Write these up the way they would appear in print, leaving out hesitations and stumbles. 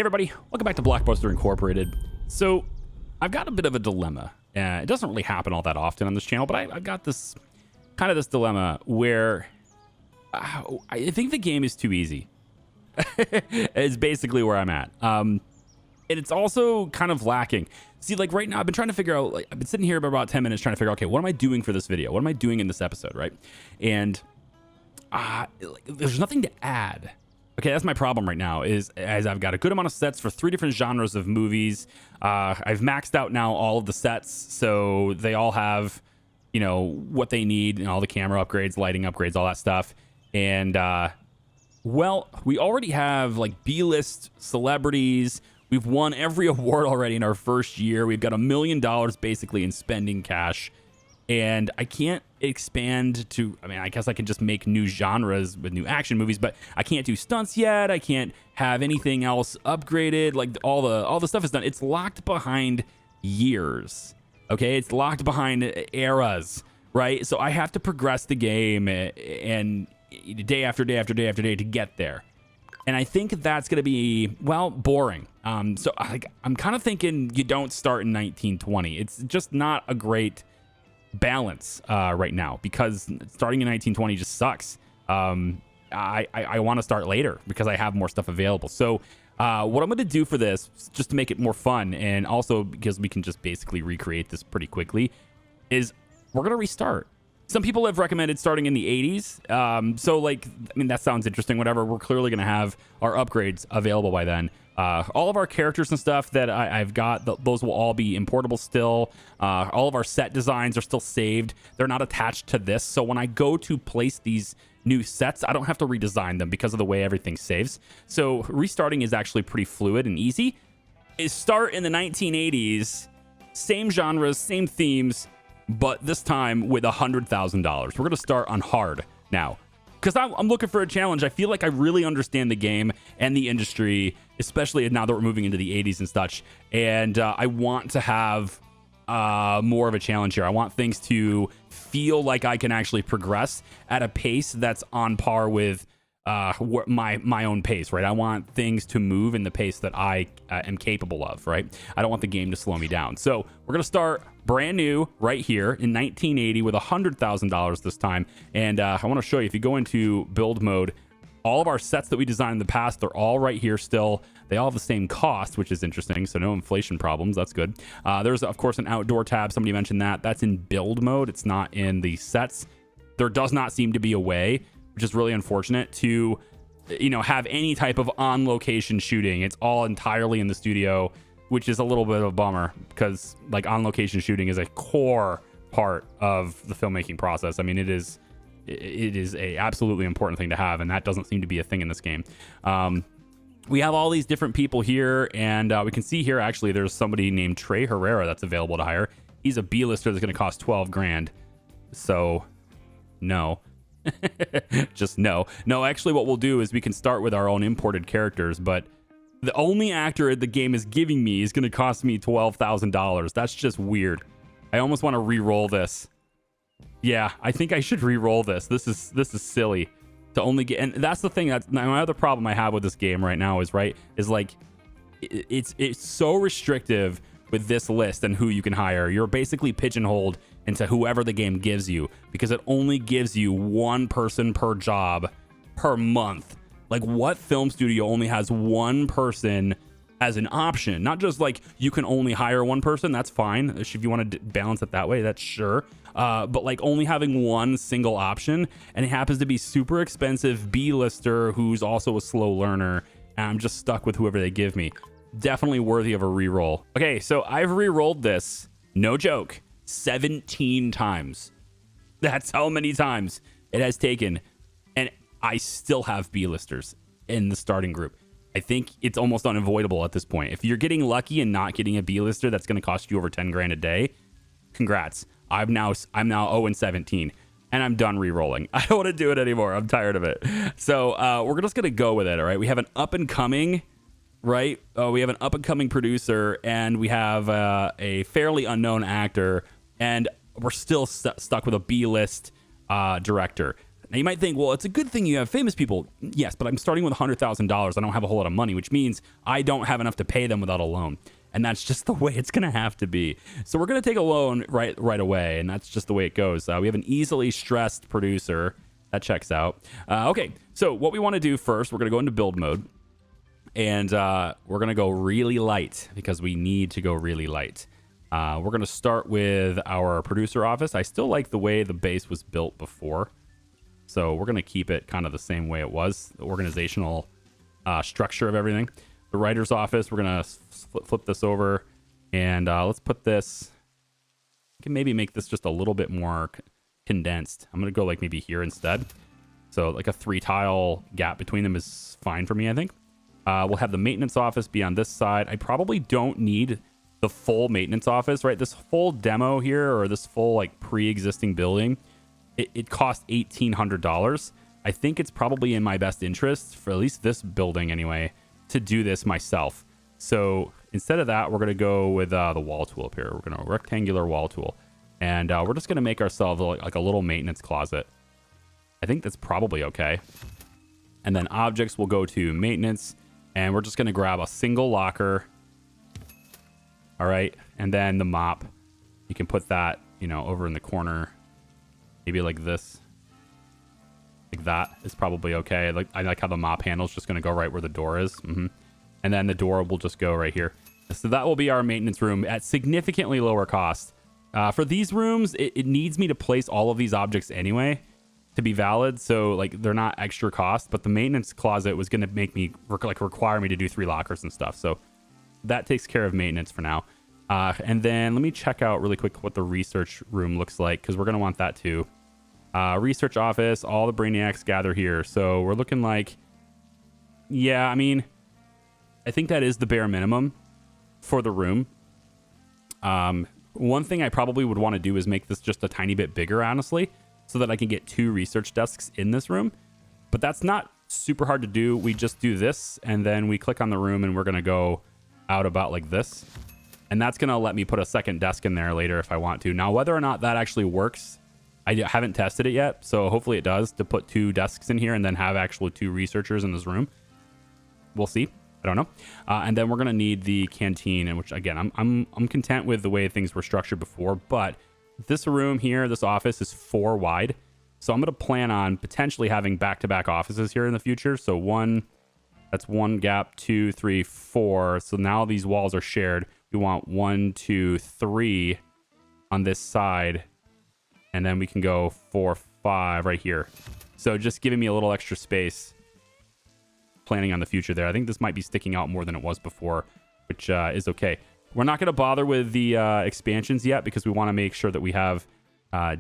everybody, welcome back to Blockbuster Incorporated. So I've got a bit of a dilemma. It doesn't really happen all that often on this channel, but I've got this dilemma where I think the game is too easy. It's basically where I'm at. And it's also kind of lacking. See, like right now, I've been trying to figure out, I've been sitting here for about 10 minutes trying to figure out, okay, what am I doing for this video? What am I doing in this episode, right? And there's nothing to add. Okay, that's my problem right now, is as I've got a good amount of sets for 3 different genres of movies. I've maxed out now all of the sets, so they all have, what they need, and all the camera upgrades, lighting upgrades, all that stuff. And, well, we already have, B-list celebrities. We've won every award already in our first year. We've got $1 million basically in spending cash. And I can't expand to, I guess I can just make new genres with new action movies, but I can't do stunts yet. I can't have anything else upgraded. Like all the stuff is done. It's locked behind years. Okay. It's locked behind eras, right? So I have to progress the game and day after day after day after day to get there. And I think that's going to be, well, boring. So I'm kind of thinking you don't start in 1920. It's just not a great balance right now, because starting in 1920 just sucks. I want to start later because I have more stuff available. So what I'm going to do for this, just to make it more fun, and also because we can just basically recreate this pretty quickly, is we're going to restart. Some people have recommended starting in the 80s. So that sounds interesting, whatever. We're clearly going to have our upgrades available by then. All of our characters and stuff that I've got, those will all be importable still. All of our set designs are still saved. They're not attached to this. So when I go to place these new sets, I don't have to redesign them because of the way everything saves. So restarting is actually pretty fluid and easy. Start in the 1980s, same genres, same themes, but this time with $100,000. We're going to start on hard now, because I'm looking for a challenge. I feel like I really understand the game and the industry, especially now that we're moving into the 80s and such. And I want to have more of a challenge here. I want things to feel like I can actually progress at a pace that's on par with my own pace, right? I want things to move in the pace that I am capable of, right? I don't want the game to slow me down. So we're going to start brand new right here in 1980 with $100,000 this time. And I want to show you, if you go into build mode, all of our sets that we designed in the past, they're all right here still. They all have the same cost, which is interesting. So no inflation problems. That's good. There's, of course, an outdoor tab. Somebody mentioned that. That's in build mode. It's not in the sets. There does not seem to be a way, which is really unfortunate, to, have any type of on-location shooting. It's all entirely in the studio, which is a little bit of a bummer, because on-location shooting is a core part of the filmmaking process. I mean, it is a absolutely important thing to have, and that doesn't seem to be a thing in this game. We have all these different people here, and we can see here, actually, there's somebody named Trey Herrera that's available to hire. He's a B-lister that's going to cost 12 grand. So, no. Just no. Actually, what we'll do is we can start with our own imported characters, but the only actor the game is giving me is going to cost me $12,000. That's just weird. I almost want to re-roll this. Yeah, I think I should re-roll this. This is silly to only get, and that's the thing. That's my other problem I have with this game right now is it's so restrictive with this list and who you can hire. You're basically pigeonholed into whoever the game gives you, because it only gives you one person per job per month. What film studio only has one person as an option? Not just you can only hire one person. That's fine if you want to balance it that way. That's sure. But only having one single option, and it happens to be super expensive B-lister who's also a slow learner, and I'm just stuck with whoever they give me. Definitely worthy of a reroll. Okay, so I've re-rolled this, no joke, 17 times. That's how many times it has taken, and I still have B-listers in the starting group. I think it's almost unavoidable at this point. If you're getting lucky and not getting a B-lister that's going to cost you over 10 grand a day, congrats. I'm now 0-17, and I'm done re-rolling. I don't want to do it anymore. I'm tired of it. So we're just going to go with it, all right? We have an up-and-coming, right? We have an up-and-coming producer, and we have a fairly unknown actor, and we're still stuck with a B-list director. Now you might think, well, it's a good thing you have famous people. Yes, but I'm starting with $100,000. I don't have a whole lot of money, which means I don't have enough to pay them without a loan. And that's just the way it's going to have to be. So we're going to take a loan right away, and that's just the way it goes. We have an easily stressed producer. That checks out. Okay, so what we want to do first, we're going to go into build mode. And we're going to go really light because we need to go really light. We're going to start with our producer office. I still like the way the base was built before. So we're going to keep it kind of the same way it was, the organizational structure of everything. The writer's office, we're going to flip this over. And let's put this, we can maybe make this just a little bit more condensed. I'm going to go like maybe here instead. So like a 3-tile gap between them is fine for me, I think. We'll have the maintenance office be on this side. I probably don't need the full maintenance office, right? This full demo here, or this full like pre-existing building, it cost $1,800. I think it's probably in my best interest, for at least this building anyway, to do this myself. So instead of that, we're going to go with the wall tool up here. We're going to rectangular wall tool. And we're just going to make ourselves like a little maintenance closet. I think that's probably okay. And then objects will go to maintenance. And we're just going to grab a single locker. All right. And then the mop. You can put that, over in the corner. Maybe like this. Like that is probably okay. I like how the mop handle is just going to go right where the door is. And then the door will just go right here. So that will be our maintenance room at significantly lower cost. For these rooms, it needs me to place all of these objects anyway to be valid, so like they're not extra cost, but the maintenance closet was going to make me require me to do 3 lockers and stuff, so that takes care of maintenance for now. And then let me check out really quick what the research room looks like, because we're going to want that too. Research office, all the brainiacs gather here, so we're looking like, yeah, I mean, I think that is the bare minimum for the room. One thing I probably would want to do is make this just a tiny bit bigger, honestly, so that I can get 2 research desks in this room. But that's not super hard to do. We just do this, and then we click on the room, and we're going to go out about like this. And that's going to let me put a second desk in there later if I want to. Now, whether or not that actually works, I haven't tested it yet. So hopefully it does, to put 2 desks in here and then have actually 2 researchers in this room. We'll see. I don't know. And then we're going to need the canteen, and which, again, I'm content with the way things were structured before, but this room here, this office is 4 wide. So I'm going to plan on potentially having back-to-back offices here in the future. So that's 1 gap, 2, 3, 4. So now these walls are shared. We want 1, 2, 3 on this side. And then we can go 4, 5 right here. So just giving me a little extra space. Planning on the future there. I think this might be sticking out more than it was before, which is okay. We're not going to bother with the expansions yet because we want to make sure that we have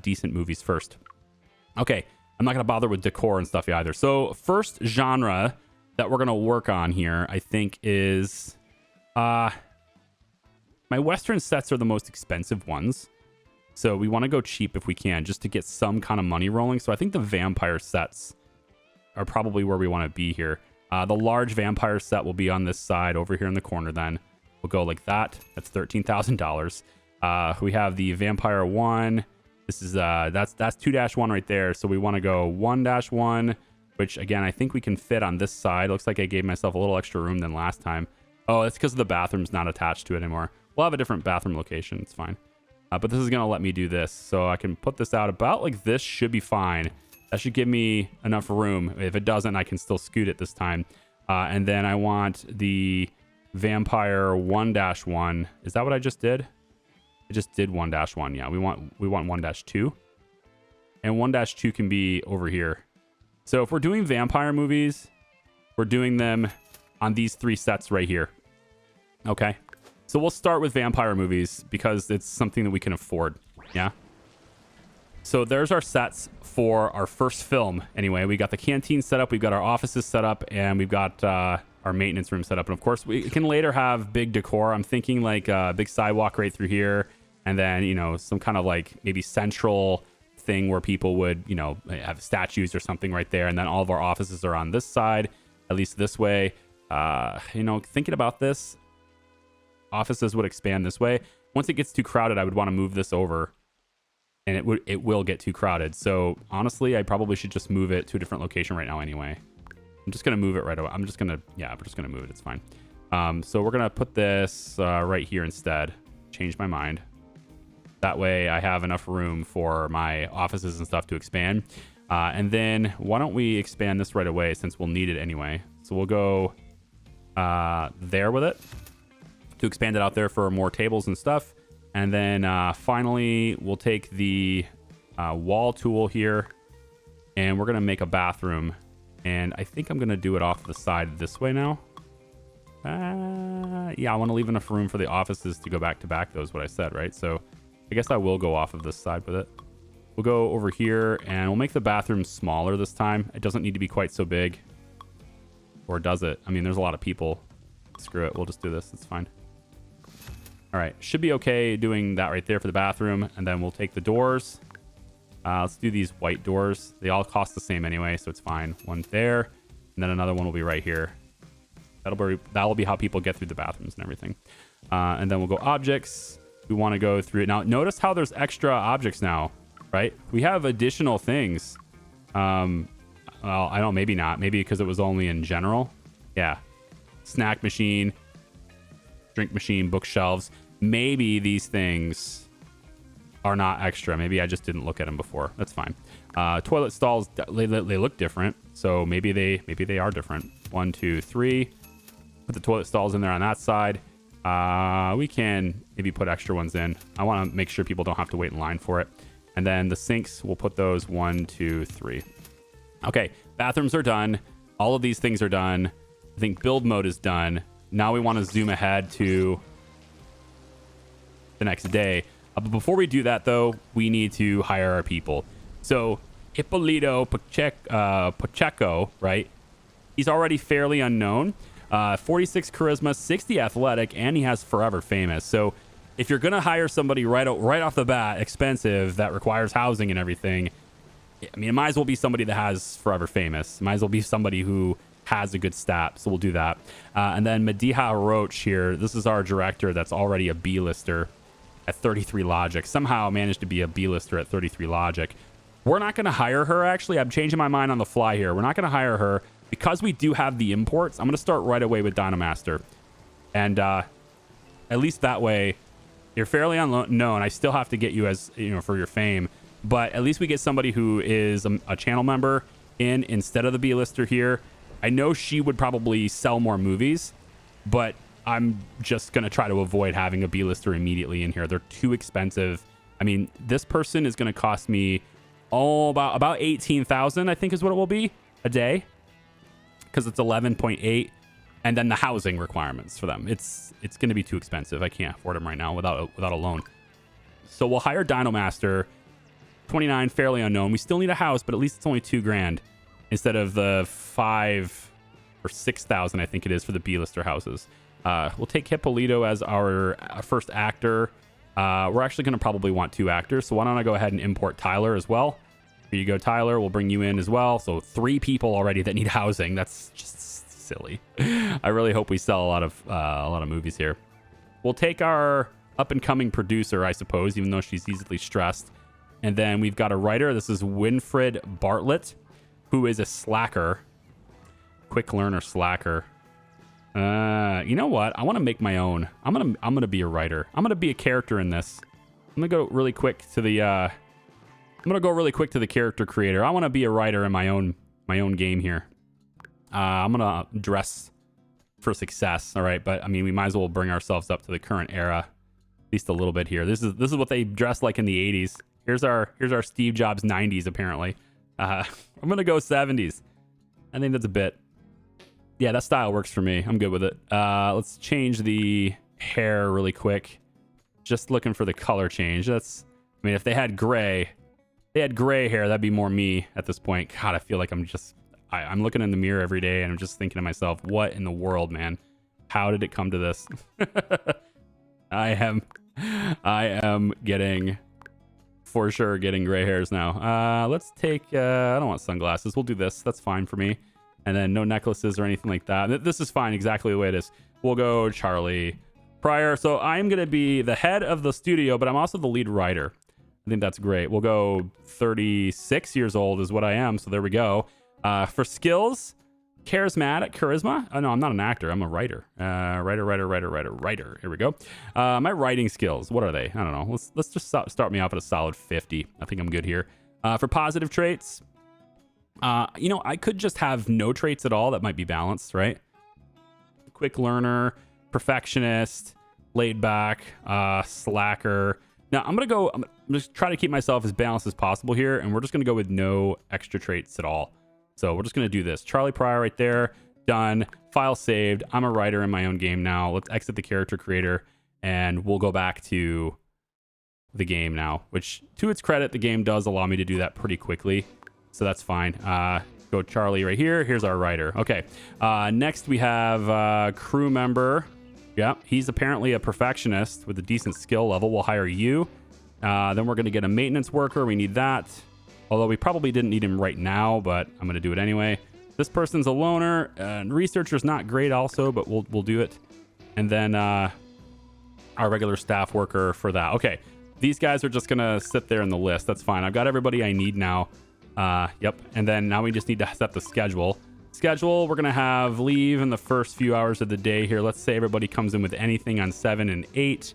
decent movies first. Okay, I'm not going to bother with decor and stuff either. So first genre that we're going to work on here, I think, is my Western sets are the most expensive ones. So we want to go cheap if we can, just to get some kind of money rolling. So I think the vampire sets are probably where we want to be here. The large vampire set will be on this side over here in the corner then. We'll go like that. That's $13,000. We have the vampire 1. This is that's 2-1 right there. So we want to go 1-1, which again, I think we can fit on this side. Looks like I gave myself a little extra room than last time. Oh, it's because the bathroom's not attached to it anymore. We'll have a different bathroom location. It's fine. But this is going to let me do this. So I can put this out about like this. Should be fine. That should give me enough room. If it doesn't, I can still scoot it this time. And then I want the vampire 1-1. Is that what I just did? I just did 1-1. Yeah, we want 1-2. And 1-2 can be over here. So if we're doing vampire movies, we're doing them on these 3 sets right here. Okay. So we'll start with vampire movies because it's something that we can afford. Yeah. So there's our sets for our first film. Anyway, we got the canteen set up, we've got our offices set up, and we've got our maintenance room set up. And of course, we can later have big decor. I'm thinking like a big sidewalk right through here, and then, some kind of like maybe central thing where people would, have statues or something right there. And then all of our offices are on this side, at least this way. Thinking about this, offices would expand this way. Once it gets too crowded, I would want to move this over and it will get too crowded. So honestly, I probably should just move it to a different location right now anyway. I'm just gonna move it right away. We're just gonna move it. It's fine. So we're gonna put this right here instead. Change my mind. That way I have enough room for my offices and stuff to expand. And then why don't we expand this right away since we'll need it anyway. So we'll go there with it to expand it out there for more tables and stuff. And then finally, we'll take the wall tool here and we're going to make a bathroom. And I think I'm going to do it off the side this way now. Yeah, I want to leave enough room for the offices to go back to back. That was what I said, right? So I guess I will go off of this side with it. We'll go over here and we'll make the bathroom smaller this time. It doesn't need to be quite so big. Or does it? I mean, there's a lot of people. Screw it. We'll just do this. It's fine. All right. Should be okay doing that right there for the bathroom. And then we'll take the doors. Let's do these white doors. They all cost the same anyway, so it's fine. One there. And then another one will be right here. That'll be how people get through the bathrooms and everything. And then we'll go objects. We want to go through it. Now, notice how there's extra objects now, right? We have additional things. Well, I don't, maybe not. Maybe because it was only in general. Yeah. Snack machine, drink machine, bookshelves. Maybe these things are not extra. Maybe I just didn't look at them before. That's fine. Toilet stalls, they look different. So maybe they are different. 1, 2, 3. Put the toilet stalls in there on that side. We can maybe put extra ones in. I want to make sure people don't have to wait in line for it. And then the sinks, we'll put those 1, 2, 3. Okay, bathrooms are done. All of these things are done. I think build mode is done. Now we want to zoom ahead to the next day. But before we do that, though, we need to hire our people. So Hippolito Pacheco, right? He's already fairly unknown. 46 charisma, 60 athletic, and he has forever famous. So if you're going to hire somebody right off the bat, expensive, that requires housing and everything, I mean, it might as well be somebody that has forever famous. It might as well be somebody who has a good stat. So we'll do that. And then Mediha Roach here. This is our director that's already a B-lister at 33 logic. Somehow managed to be a B-lister at 33 logic. We're not going to hire her, actually. I'm changing my mind on the fly here. We're not going to hire her because we do have the imports. I'm going to start right away with Dynamaster. And at least that way, you're fairly unknown. I still have to get you as, for your fame. But at least we get somebody who is a channel member in instead of the B-lister here. I know she would probably sell more movies, but I'm just going to try to avoid having a B-lister immediately in here. They're too expensive. I mean, this person is going to cost me about 18,000, I think is what it will be a day, because it's 11.8. And then the housing requirements for them. It's going to be too expensive. I can't afford them right now without a loan. So we'll hire Dinomaster. 29, fairly unknown. We still need a house, but at least it's only $2,000 instead of the 5 or 6,000, I think it is, for the B-lister houses. We'll take Hippolito as our first actor. We're actually going to probably want 2 actors. So why don't I go ahead and import Tyler as well? Here you go, Tyler. We'll bring you in as well. So 3 people already that need housing. That's just silly. I really hope we sell a lot of movies here. We'll take our up-and-coming producer, I suppose, even though she's easily stressed. And then we've got a writer. This is Winfred Bartlett, who is a slacker. Quick learner slacker. You know what? I want to make my own. I'm gonna be a writer. I'm gonna be a character in this. I'm gonna go really quick to the character creator. I want to be a writer in my own game here. I'm gonna dress for success. All right, but I mean, we might as well bring ourselves up to the current era, at least a little bit here. This is what they dressed like in the 80s. Here's our Steve Jobs 90s apparently. I'm gonna go 70s. I think that's a bit. Yeah, that style works for me. I'm good with it. Let's change the hair really quick. Just looking for the color change. I mean, if they had gray hair, that'd be more me at this point. God, I feel like I'm looking in the mirror every day and I'm just thinking to myself, what in the world, man? How did it come to this? I am getting, for sure, getting gray hairs now. Let's take, I don't want sunglasses. We'll do this. That's fine for me. And then no necklaces or anything like that. This is fine exactly the way it is. We'll go Charlie Pryor. So I'm going to be the head of the studio, but I'm also the lead writer. I think that's great. We'll go 36 years old is what I am. So there we go. For skills, charisma. Oh, no, I'm not an actor. I'm a writer. Writer. Here we go. My writing skills, what are they? I don't know. Let's just start me off at a solid 50. I think I'm good here. For positive traits, I could just have no traits at all. That might be balanced, right? Quick learner, perfectionist, laid back, slacker. Now I'm just trying to keep myself as balanced as possible here, and we're just gonna go with no extra traits at all. So we're just gonna do this. Charlie Pryor right there, done. File saved. I'm a writer in my own game now. Let's exit the character creator, and we'll go back to the game now. Which, to its credit, the game does allow me to do that pretty quickly, so that's fine. Go Charlie right here. Here's our writer. Okay. Next we have crew member. Yeah, he's apparently a perfectionist with a decent skill level. We'll hire you. Then we're going to get a maintenance worker. We need that. Although we probably didn't need him right now, but I'm going to do it anyway. This person's a loner. Researcher's not great also, but we'll do it. And then our regular staff worker for that. Okay, these guys are just going to sit there in the list. That's fine. I've got everybody I need now. Yep. And then now we just need to set the schedule. We're going to have leave in the first few hours of the day here. Let's say everybody comes in with anything on 7 and 8.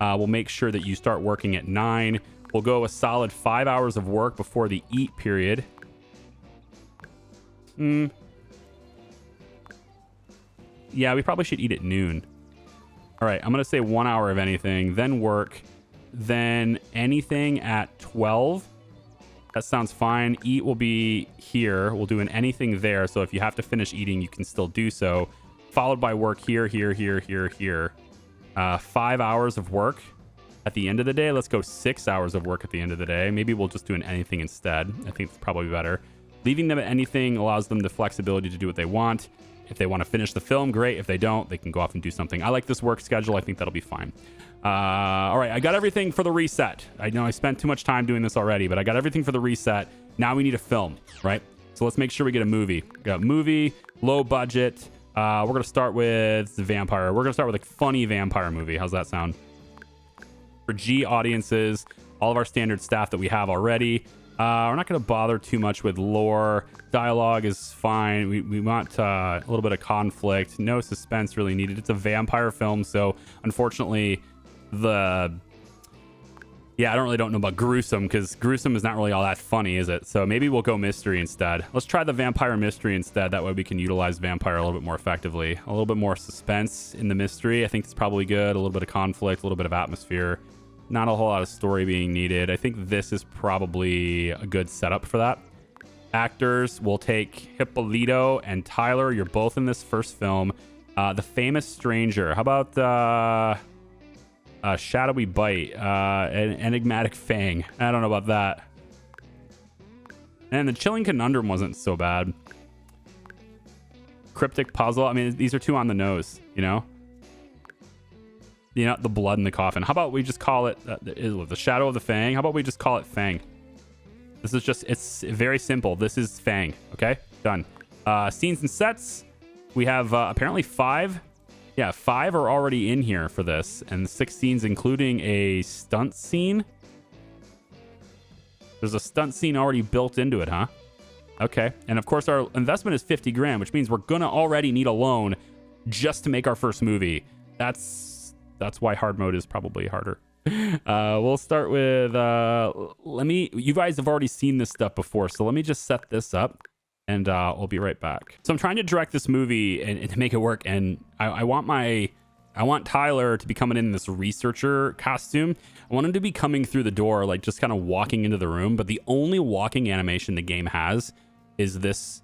We'll make sure that you start working at 9. We'll go a solid 5 hours of work before the eat period. Yeah, we probably should eat at noon. All right, I'm going to say 1 hour of anything, then work, then anything at 12. That sounds fine. Eat will be here. We'll do an anything there. So if you have to finish eating, you can still do so. Followed by work here. 5 hours of work at the end of the day. Let's go 6 hours of work at the end of the day. Maybe we'll just do an anything instead. I think it's probably better. Leaving them at anything allows them the flexibility to do what they want. If they want to finish the film, great. If they don't, they can go off and do something. I like this work schedule. I think that'll be fine. All right, I got everything for the reset. I know I spent too much time doing this already, but I got everything for the reset. Now we need a film, right? So let's make sure we get a movie. We got movie, low budget. We're going to start with the vampire. We're going to start with a funny vampire movie. How's that sound? For G audiences, all of our standard staff that we have already. We're not going to bother too much with lore. Dialogue is fine. We want a little bit of conflict. No suspense really needed. It's a vampire film, so unfortunately, I don't know about gruesome, because gruesome is not really all that funny, is it? So maybe we'll go mystery instead. Let's try the vampire mystery instead. That way we can utilize vampire a little bit more effectively. A little bit more suspense in the mystery. I think it's probably good. A little bit of conflict, a little bit of atmosphere. Not a whole lot of story being needed. I think this is probably a good setup for that. Actors, we'll take Hippolito and Tyler. You're both in this first film. The Famous Stranger. How about Shadowy Bite? An Enigmatic Fang. I don't know about that. And the Chilling Conundrum wasn't so bad. Cryptic Puzzle. I mean, these are two on the nose, you know? The blood in the coffin. How about we just call it the Shadow of the Fang? How about we just call it Fang? This is it's very simple. This is Fang. Okay, done. Scenes and sets. We have apparently 5. Yeah, 5 are already in here for this, and 6 scenes, including a stunt scene. There's a stunt scene already built into it, huh? Okay, and of course our investment is 50 grand, which means we're gonna already need a loan just to make our first movie. That's why hard mode is probably harder. We'll start with you guys have already seen this stuff before, so let me just set this up, and we'll be right back. So I'm trying to direct this movie and to make it work, and I want Tyler to be coming in this researcher costume. I want him to be coming through the door, like just kind of walking into the room, but the only walking animation the game has is this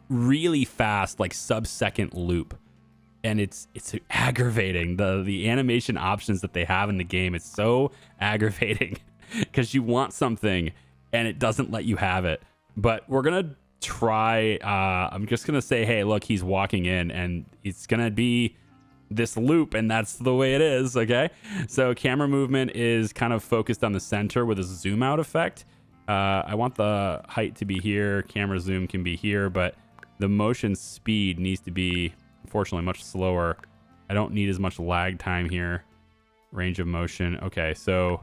really fast, like sub-second loop. And it's aggravating. The animation options that they have in the game, it's so aggravating because you want something and it doesn't let you have it. But we're gonna try. I'm just gonna say, hey, look, he's walking in, and it's gonna be this loop, and that's the way it is. Okay, so camera movement is kind of focused on the center with a zoom out effect. I want the height to be here. Camera zoom can be here, but the motion speed needs to be, unfortunately, much slower. I don't need as much lag time here. Range of motion. Okay, so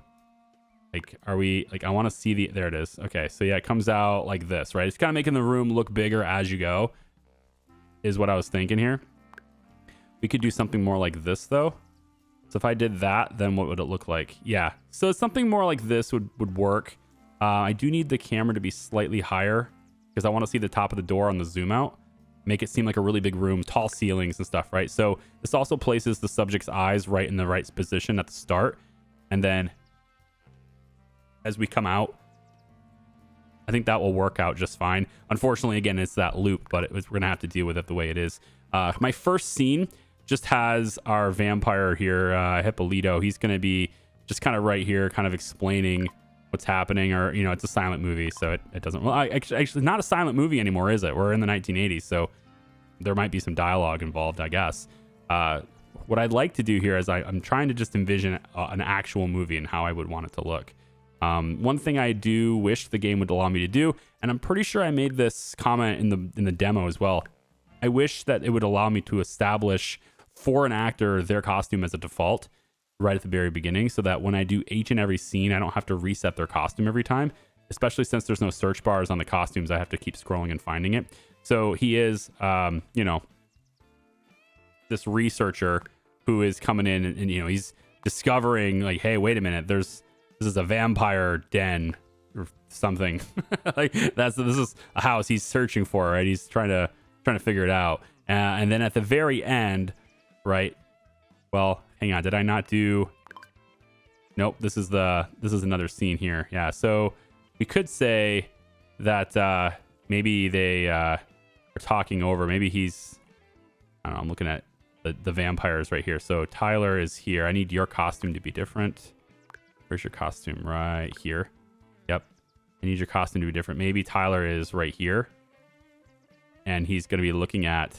Like, are we like, I want to see there it is. Okay, so yeah, it comes out like this, right? It's kind of making the room look bigger as you go, is what I was thinking here. We could do something more like this though. So if I did that, then what would it look like? Yeah, so something more like this would work. I do need the camera to be slightly higher because I want to see the top of the door on the zoom out. Make it seem like a really big room, tall ceilings and stuff, right? So this also places the subject's eyes right in the right position at the start. And then as we come out, I think that will work out just fine. Unfortunately, again, it's that loop, but we're going to have to deal with it the way it is. My first scene just has our vampire here, Hippolito. He's going to be just kind of right here, kind of explaining what's happening, or, you know, it's a silent movie, so it doesn't, well, actually not a silent movie anymore, is it? We're in the 1980s, so there might be some dialogue involved, I guess. What I'd like to do here is I'm trying to just envision an actual movie and how I would want it to look. One thing I do wish the game would allow me to do, and I'm pretty sure I made this comment in the demo as well, I wish that it would allow me to establish for an actor their costume as a default right at the very beginning, so that when I do each and every scene, I don't have to reset their costume every time, especially since there's no search bars on the costumes. I have to keep scrolling and finding it. So he is, you know, this researcher who is coming in and, you know, he's discovering like, hey, wait a minute, this is a vampire den or something. Like this is a house he's searching for, right? He's trying to figure it out. And then at the very end, right? Well, hang on, did I not do? Nope, this is another scene here. Yeah, so we could say that maybe they are talking over. Maybe he's, I don't know, I'm looking at the vampires right here. So Tyler is here. I need your costume to be different. Where's your costume? Right here. Yep. I need your costume to be different. Maybe Tyler is right here. And he's going to be looking at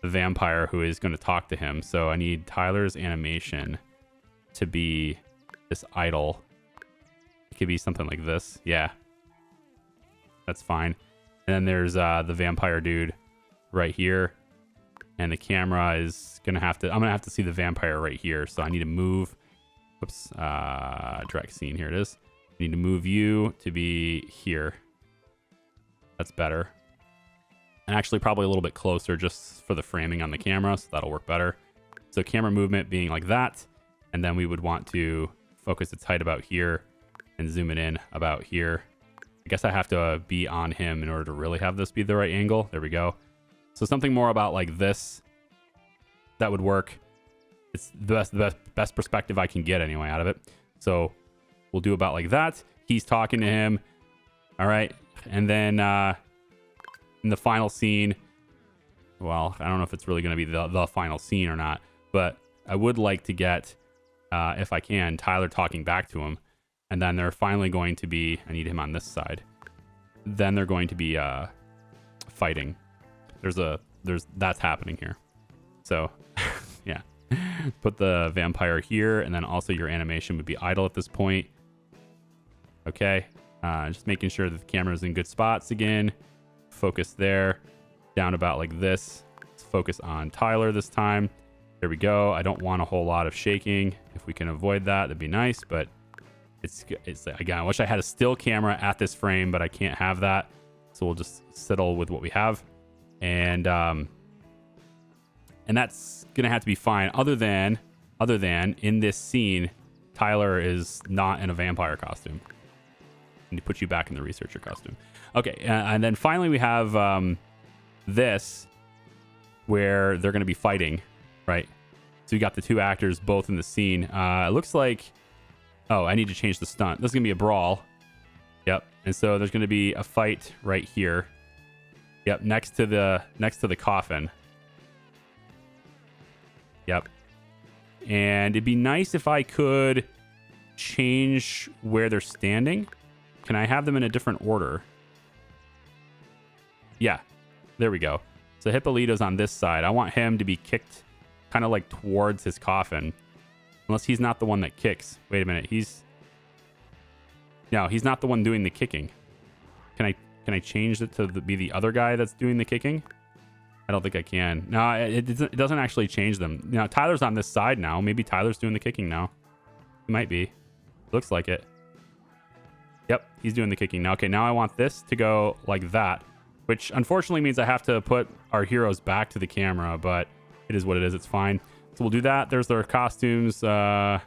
the vampire who is going to talk to him. So I need Tyler's animation to be this idle. It could be something like this. Yeah. That's fine. And then there's the vampire dude right here. And the camera is going to have to... I'm going to have to see the vampire right here. So I need to move... Whoops. Direct scene. Here it is. I need to move you to be here. That's better. And actually probably a little bit closer just for the framing on the camera. So that'll work better. So camera movement being like that. And then we would want to focus its height about here and zoom it in about here. I guess I have to be on him in order to really have this be the right angle. There we go. So something more about like this, that would work. It's the best perspective I can get anyway out of it. So we'll do about like that. He's talking to him. All right. And then in the final scene, well, I don't know if it's really going to be the final scene or not, but I would like to get, if I can, Tyler talking back to him. And then they're finally going to be, I need him on this side. Then they're going to be fighting. That's happening here. So yeah, put the vampire here, and then also your animation would be idle at this point. Okay, just making sure that the camera's in good spots again. Focus there, down about like this. Let's focus on Tyler this time. There we go. I don't want a whole lot of shaking. If we can avoid that, that'd be nice, but it's again, I wish I had a still camera at this frame, but I can't have that. So we'll just settle with what we have. And that's gonna have to be fine. Other than in this scene, Tyler is not in a vampire costume. I need to put you back in the researcher costume. Okay, and then finally we have this where they're gonna be fighting, right? So you got the two actors both in the scene. It looks like, oh, I need to change the stunt. This is gonna be a brawl. Yep. And so there's gonna be a fight right here. Yep, next to the coffin. Yep. And it'd be nice if I could change where they're standing. Can I have them in a different order? Yeah, there we go. So Hippolito's on this side. I want him to be kicked kind of like towards his coffin. Unless he's not the one that kicks. Wait a minute, no, he's not the one doing the kicking. Can I change it to be the other guy that's doing the kicking? I don't think I can. No, it doesn't actually change them. Now, Tyler's on this side now. Maybe Tyler's doing the kicking now. He might be. Looks like it. Yep, he's doing the kicking now. Okay, now I want this to go like that, which unfortunately means I have to put our heroes back to the camera, but it is what it is. It's fine. So we'll do that. There's their costumes. We're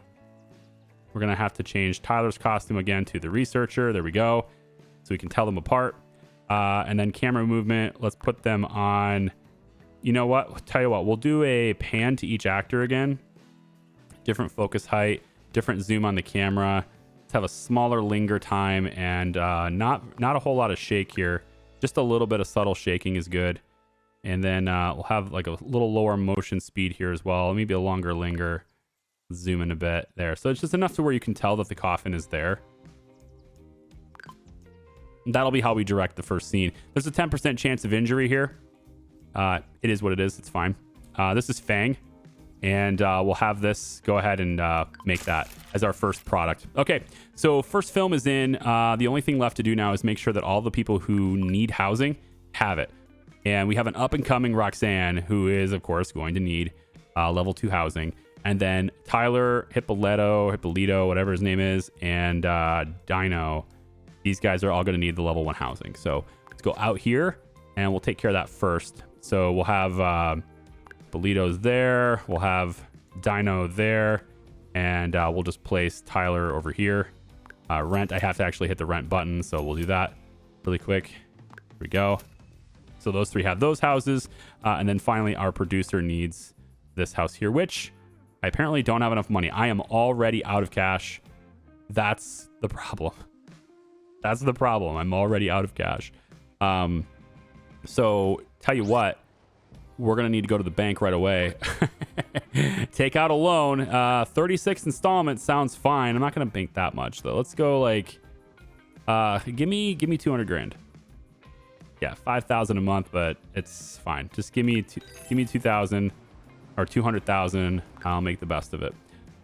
going to have to change Tyler's costume again to the researcher. There we go. So we can tell them apart. And then camera movement. Let's put them on. You know what? Tell you what. We'll do a pan to each actor again. Different focus height. Different zoom on the camera. Let's have a smaller linger time and not a whole lot of shake here. Just a little bit of subtle shaking is good. And then we'll have like a little lower motion speed here as well. Maybe a longer linger. Zoom in a bit there. So it's just enough to where you can tell that the coffin is there. That'll be how we direct the first scene. There's a 10% chance of injury here. It is what it is. It's fine. This is Fang. And we'll have this go ahead and make that as our first product. Okay, so first film is in. The only thing left to do now is make sure that all the people who need housing have it. And we have an up-and-coming Roxanne, who is, of course, going to need level 2 housing. And then Tyler, Hippolito, whatever his name is, and Dino. These guys are all going to need the level 1 housing. So let's go out here, and we'll take care of that first. So we'll have Hippolito's there. We'll have Dino there. And we'll just place Tyler over here. Rent, I have to actually hit the rent button, so we'll do that really quick. Here we go. So those three have those houses. And then finally, our producer needs this house here, which I apparently don't have enough money. I am already out of cash. That's the problem. That's the problem. I'm already out of cash. So tell you what, we're going to need to go to the bank right away. Take out a loan. 36 installments sounds fine. I'm not going to bank that much though. Let's go like, give me 200 grand. Yeah, 5,000 a month, but it's fine. Just give me 2,000 or 200,000. I'll make the best of it.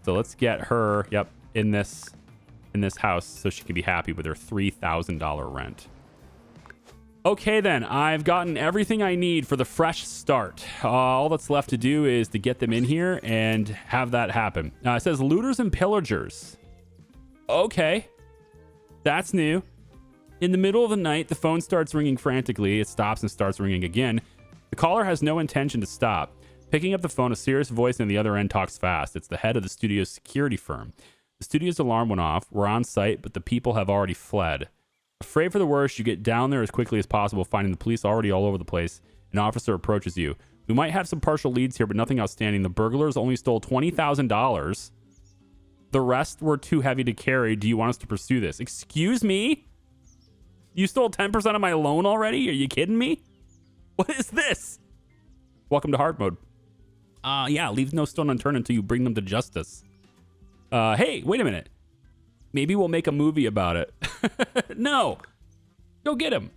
So let's get her, yep, in this house so she can be happy with her $3,000 rent. Okay, then I've gotten everything I need for the fresh start. All that's left to do is to get them in here and have that happen. It says looters and pillagers. Okay, that's new. In the middle of the night, the phone starts ringing frantically. It stops and starts ringing again. The caller has no intention to stop. Picking up the phone, a serious voice on the other end talks fast. It's the head of the studio's security firm. The studio's alarm went off. We're on site, but the people have already fled. Afraid for the worst, you get down there as quickly as possible, finding the police already all over the place. An officer approaches you. We might have some partial leads here, but nothing outstanding. The burglars only stole $20,000. The rest were too heavy to carry. Do you want us to pursue this? Excuse me? You stole 10% of my loan already? Are you kidding me? What is this? Welcome to hard mode. Yeah, leave no stone unturned until you bring them to justice. Hey, wait a minute. Maybe we'll make a movie about it. No. Go get him.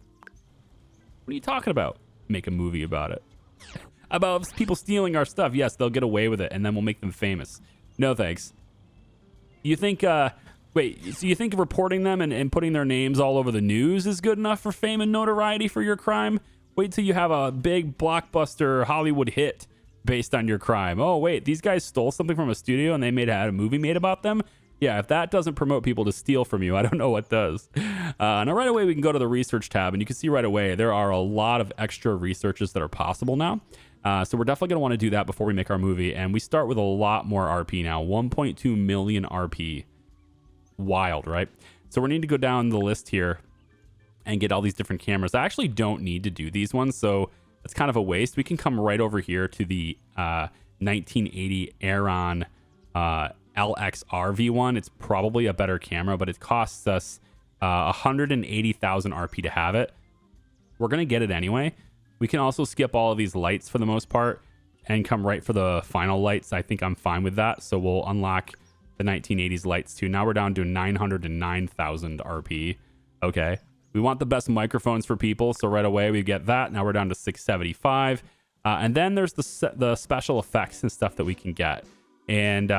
What are you talking about? Make a movie about it. About people stealing our stuff. Yes, they'll get away with it, and then we'll make them famous. No, thanks. You think, wait, so you think reporting them and putting their names all over the news is good enough for fame and notoriety for your crime? Wait till you have a big blockbuster Hollywood hit based on your crime. Oh, wait, these guys stole something from a studio and they had a movie made about them? Yeah, if that doesn't promote people to steal from you, I don't know what does. Now, right away, we can go to the research tab, and you can see right away there are a lot of extra researches that are possible now. So we're definitely going to want to do that before we make our movie. And we start with a lot more RP now, 1.2 million RP. Wild, right? So we need to go down the list here and get all these different cameras. I actually don't need to do these ones, so it's kind of a waste. We can come right over here to the 1980 Aeron LXR V1. It's probably a better camera, but it costs us 180,000 RP to have it. We're going to get it anyway. We can also skip all of these lights for the most part and come right for the final lights. I think I'm fine with that. So we'll unlock the 1980s lights too. Now we're down to 909,000 RP. Okay. We want the best microphones for people. So right away we get that. Now we're down to 675. And then there's the special effects and stuff that we can get. And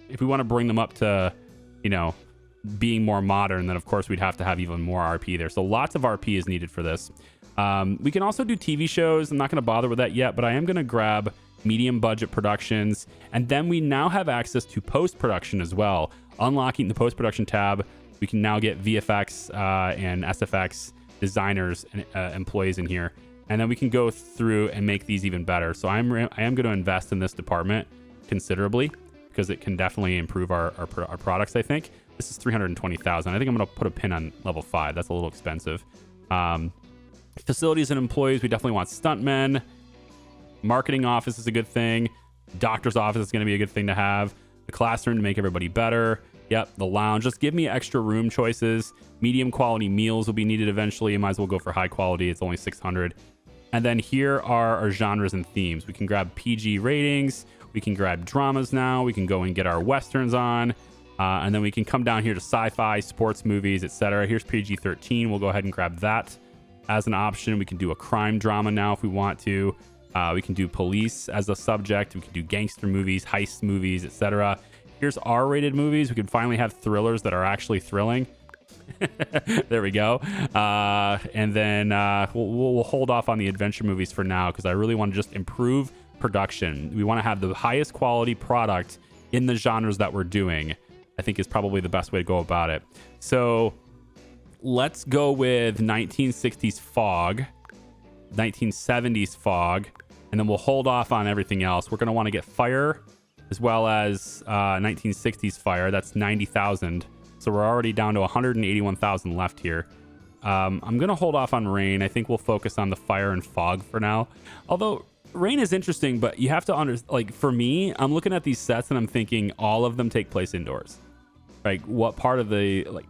if we want to bring them up to, you know, being more modern, then of course we'd have to have even more RP there. So lots of RP is needed for this. We can also do TV shows. I'm not going to bother with that yet, but I am going to grab medium budget productions. And then we now have access to post-production as well. Unlocking the post-production tab We can now get VFX and SFX designers and employees in here, and then we can go through and make these even better. So I am going to invest in this department considerably because it can definitely improve our products. I think this is 320,000. I think I'm going to put a pin on level 5. That's a little expensive. Facilities and employees, we definitely want stuntmen. Marketing office is a good thing. Doctor's office is going to be a good thing to have. The classroom to make everybody better. Yep, the lounge. Just give me extra room choices. Medium quality meals will be needed eventually. You might as well go for high quality. It's only 600. And then here are our genres and themes. We can grab PG ratings. We can grab dramas now. We can go and get our westerns on. And then we can come down here to sci-fi, sports movies, etc. Here's PG-13. We'll go ahead and grab that as an option. We can do a crime drama now if we want to. We can do police as a subject. We can do gangster movies, heist movies, etc. Here's R-rated movies. We can finally have thrillers that are actually thrilling. There we go. And then we'll hold off on the adventure movies for now because I really want to just improve production. We want to have the highest quality product in the genres that we're doing. I think is probably the best way to go about it. So let's go with 1960s fog, 1970s fog, and then we'll hold off on everything else. We're going to want to get fire as well as 1960s fire. That's 90,000. So we're already down to 181,000 left here. I'm going to hold off on rain. I think we'll focus on the fire and fog for now. Although rain is interesting, but you have to like for me, I'm looking at these sets and I'm thinking all of them take place indoors. Like what part of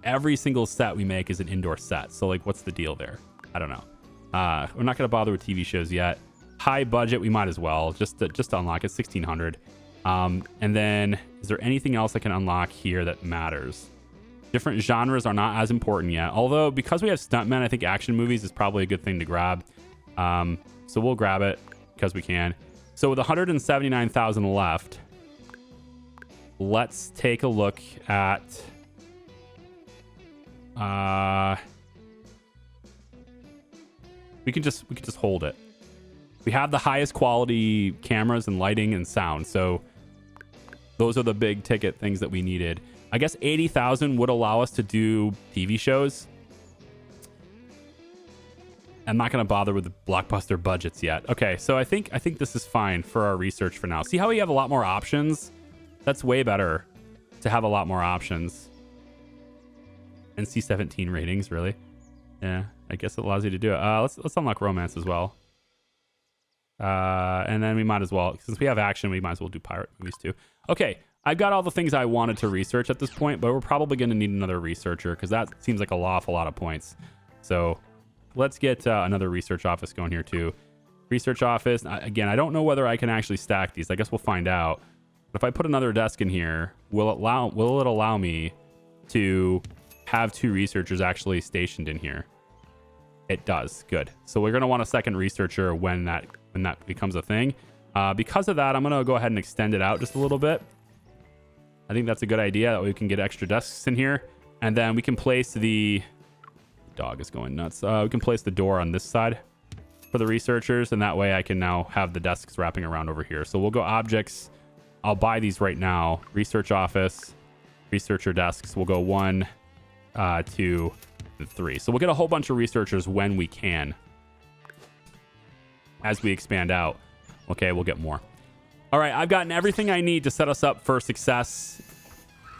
every single set we make is an indoor set. So like, what's the deal there? I don't know. We're not going to bother with TV shows yet. High budget, we might as well just to unlock it. 1,600. And then is there anything else I can unlock here that matters? Different genres are not as important yet. Although because we have stuntmen, I think action movies is probably a good thing to grab. So we'll grab it because we can. So with 179,000 left, let's take a look at we can just hold it. We have the highest quality cameras and lighting and sound, so those are the big ticket things that we needed. I guess 80,000 would allow us to do TV shows. I'm not going to bother with the Blockbuster budgets yet. Okay, so I think this is fine for our research for now. See how we have a lot more options? That's way better to have a lot more options. NC-17 ratings, really? Yeah, I guess it allows you to do it. Let's unlock romance as well. And then we might as well, since we have action, we might as well do pirate movies too. Okay, I've got all the things I wanted to research at this point, but we're probably going to need another researcher because that seems like an awful lot of points. So let's get another research office going here too. Research office. Again, I don't know whether I can actually stack these. I guess we'll find out. But if I put another desk in here, will it allow me to have 2 researchers actually stationed in here? It does. Good. So we're going to want a second researcher when that becomes a thing. Because of that, I'm going to go ahead and extend it out just a little bit. I think that's a good idea. That way we can get extra desks in here. And then we can place the dog is going nuts. We can place the door on this side for the researchers. And that way I can now have the desks wrapping around over here. So we'll go objects. I'll buy these right now. Research office, researcher desks. We'll go 1, 2, and 3. So we'll get a whole bunch of researchers when we can. As we expand out, okay, we'll get more. All right, I've gotten everything I need to set us up for success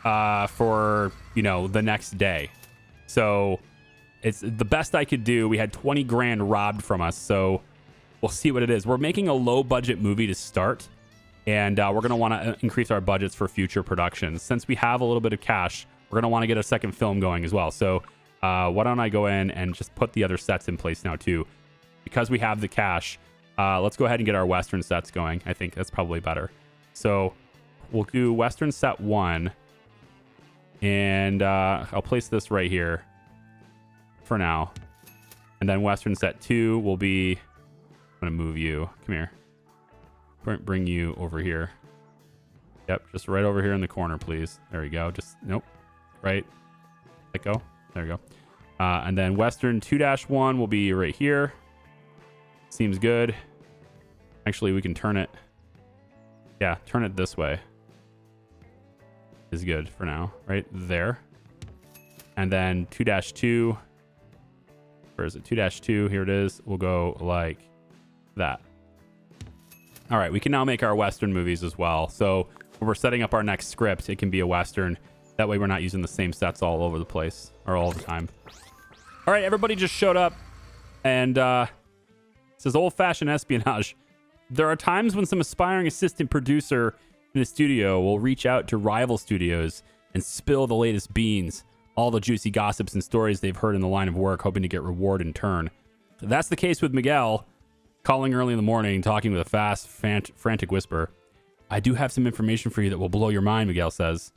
for, the next day. So it's the best I could do. We had 20 grand robbed from us, so we'll see what it is. We're making a low budget movie to start, and we're going to want to increase our budgets for future productions. Since we have a little bit of cash, we're going to want to get a second film going as well. So why don't I go in and just put the other sets in place now too? Because we have the cash, let's go ahead and get our Western sets going. I think that's probably better. So we'll do Western set 1, and I'll place this right here for now. And then Western set 2 will be, I'm going to move you. Come here. Bring you over here. Yep, just right over here in the corner, please. There we go. Just, nope. Right. Let go. There we go. And then Western 2-1 will be right here. Seems good. Actually, we can turn it. Yeah, turn it this way. Is good for now. Right there. And then 2-2. Where is it? 2-2. Here it is. We'll go like that. All right. We can now make our Western movies as well. So when we're setting up our next script, it can be a Western. That way we're not using the same sets all over the place or all the time. All right. Everybody just showed up. And it says old-fashioned espionage. There are times when some aspiring assistant producer in the studio will reach out to rival studios and spill the latest beans, all the juicy gossips and stories they've heard in the line of work, hoping to get reward in turn. That's the case with Miguel, calling early in the morning, talking with a fast, frantic whisper. I do have some information for you that will blow your mind, Miguel says.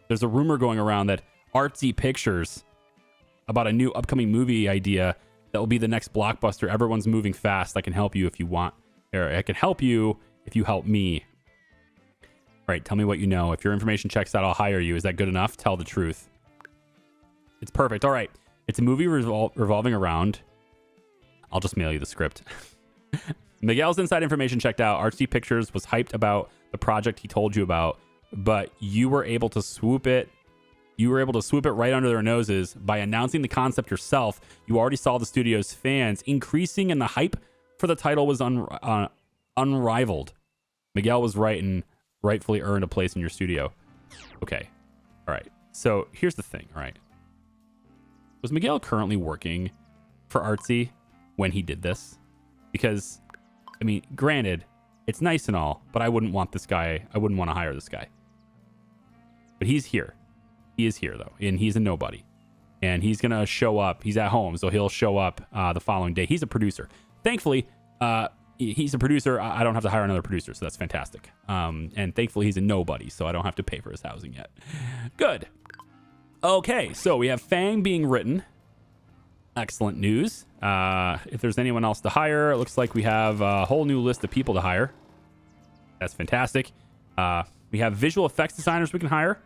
There's a rumor going around that Artsy Pictures about a new upcoming movie idea that will be the next blockbuster. Everyone's moving fast. I can help you if you want. Or I can help you if you help me. All right, tell me what you know. If your information checks out, I'll hire you. Is that good enough? Tell the truth. It's perfect. All right. It's a movie revolving around... I'll just mail you the script. Miguel's inside information checked out. Artsy Pictures was hyped about the project he told you about, but you were able to swoop it. You were able to swoop it right under their noses by announcing the concept yourself. You already saw the studio's fans increasing, and the hype for the title was unrivaled. Miguel was right and rightfully earned a place in your studio. Okay. All right. So here's the thing. All right. Was Miguel currently working for Artsy when he did this? Because, I mean, granted, it's nice and all, but I wouldn't want this guy. I wouldn't want to hire this guy. But he's here. He is here, though, and he's a nobody. And he's going to show up. He's at home, so he'll show up the following day. He's a producer. Thankfully, he's a producer. I don't have to hire another producer, so that's fantastic. And thankfully, he's a nobody, so I don't have to pay for his housing yet. Good. Okay, so we have Fang being written. Excellent news. If there's anyone else to hire, it looks like we have a whole new list of people to hire. That's fantastic. We have visual effects designers we can hire,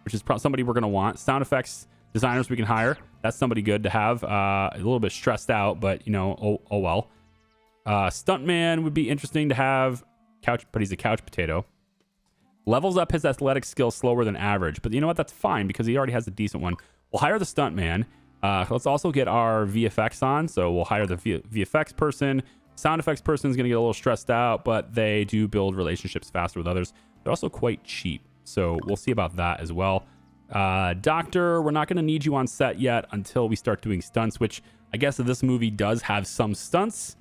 which is somebody we're going to want. Sound effects designers we can hire. That's somebody good to have. A little bit stressed out, but, you know, oh well. Stuntman would be interesting to have, but he's a couch potato. Levels up his athletic skills slower than average, but you know what? That's fine because he already has a decent one. We'll hire the stuntman. Let's also get our VFX on. So we'll hire the VFX person. Sound effects person is going to get a little stressed out, but they do build relationships faster with others. They're also quite cheap. So we'll see about that as well. Doctor, we're not going to need you on set yet until we start doing stunts, which I guess if this movie does have some stunts,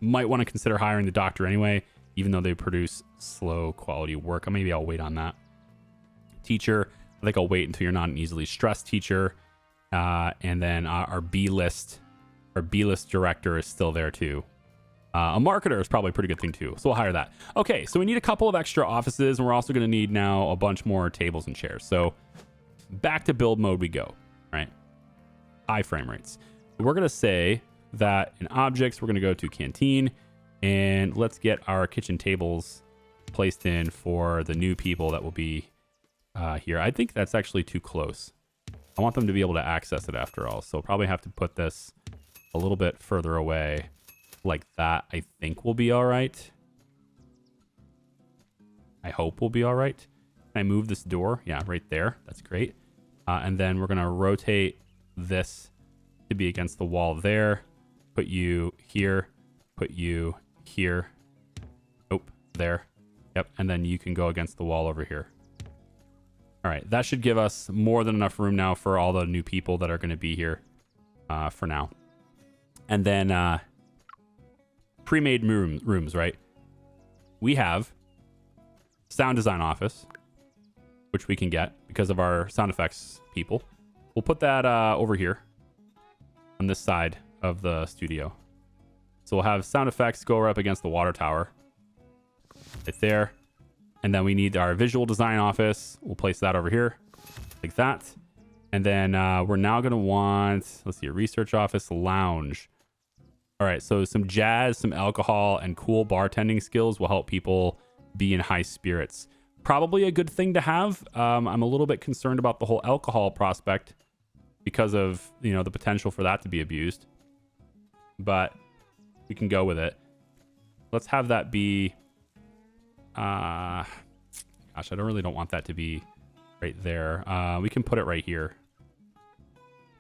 might want to consider hiring the doctor anyway, even though they produce slow quality work. Maybe I'll wait on that. Teacher, I think I'll wait until you're not an easily stressed teacher. And then our B-list director is still there too. A marketer is probably a pretty good thing too. So we'll hire that. Okay, so we need a couple of extra offices, and we're also going to need now a bunch more tables and chairs. So back to build mode we go, right? High frame rates. We're going to say that in objects, we're going to go to canteen, and let's get our kitchen tables placed in for the new people that will be here. I think that's actually too close. I want them to be able to access it after all. So probably have to put this a little bit further away like that. I think we'll be all right. I hope we'll be all right. Can I move this door? Yeah, right there. That's great. And then we're going to rotate this to be against the wall there. Put you here. Put you here. Oh, there. Yep. And then you can go against the wall over here. All right. That should give us more than enough room now for all the new people that are going to be here for now. And then pre-made rooms, right? We have sound design office, which we can get because of our sound effects people. We'll put that over here on this side of the studio. So we'll have sound effects go up against the water tower right there. And then we need our visual design office. We'll place that over here like that. And then we're now going to want, let's see, a research office lounge. All right, so some jazz, some alcohol, and cool bartending skills will help people be in high spirits. Probably a good thing to have. I'm a little bit concerned about the whole alcohol prospect because of, you know, the potential for that to be abused. But we can go with it. Let's have that be... gosh, I really don't want that to be right there. We can put it right here.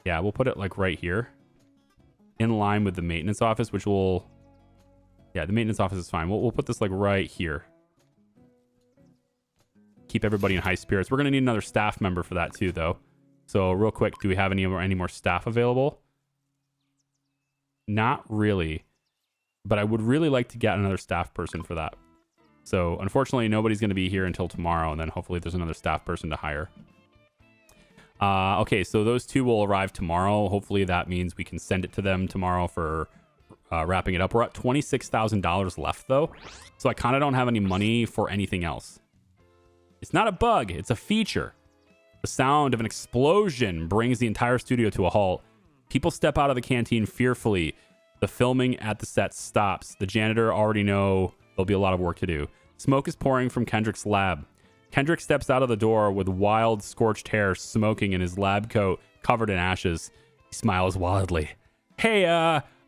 Yeah, we'll put it like right here in line with the maintenance office, which will... Yeah, the maintenance office is fine. We'll put this like right here. Keep everybody in high spirits. We're going to need another staff member for that too, though. So real quick, do we have any more staff available? Not really. But I would really like to get another staff person for that. So unfortunately, nobody's going to be here until tomorrow, and then hopefully there's another staff person to hire. Okay, so those two will arrive tomorrow. Hopefully that means we can send it to them tomorrow for wrapping it up. We're at $26,000 left, though. So I kind of don't have any money for anything else. It's not a bug. It's a feature. The sound of an explosion brings the entire studio to a halt. People step out of the canteen fearfully. The filming at the set stops. The janitor already know there'll be a lot of work to do. Smoke is pouring from Kendrick's lab. Kendrick steps out of the door with wild, scorched hair smoking in his lab coat covered in ashes. He smiles wildly. Hey,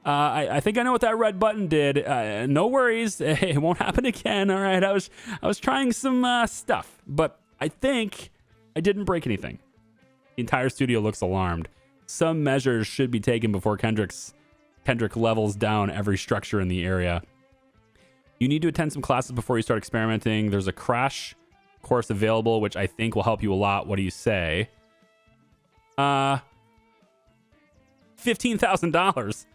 I think I know what that red button did. No worries. It won't happen again. All right. I was trying some stuff, but I think I didn't break anything. The entire studio looks alarmed. Some measures should be taken before Kendrick levels down every structure in the area. You need to attend some classes before you start experimenting. There's a crash course available, which I think will help you a lot. What do you say? $15,000.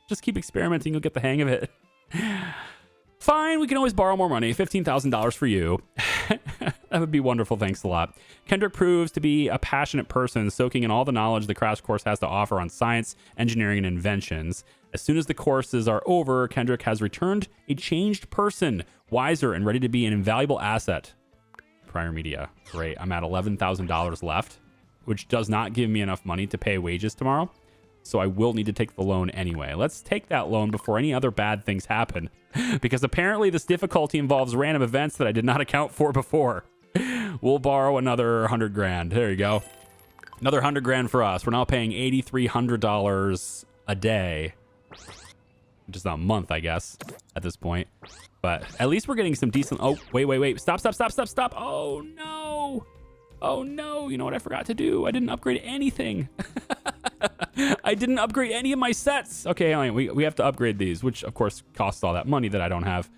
Just keep experimenting. You'll get the hang of it. Fine, we can always borrow more money. $15,000 for you. That would be wonderful. Thanks a lot. Kendrick proves to be a passionate person, soaking in all the knowledge the crash course has to offer on science, engineering, and inventions. As soon as the courses are over, Kendrick has returned a changed person, wiser and ready to be an invaluable asset. Pryor Media. Great. I'm at $11,000 left, which does not give me enough money to pay wages tomorrow. So I will need to take the loan anyway. Let's take that loan before any other bad things happen. Because apparently this difficulty involves random events that I did not account for before. We'll borrow another 100 grand. There you go. Another 100 grand for us. We're now paying $8,300 a day. Just a month, I guess, at this point. But at least we're getting some decent... Oh, wait. Stop. Oh, no. Oh, no. You know what I forgot to do? I didn't upgrade anything. I didn't upgrade any of my sets. Okay, we have to upgrade these, which, of course, costs all that money that I don't have.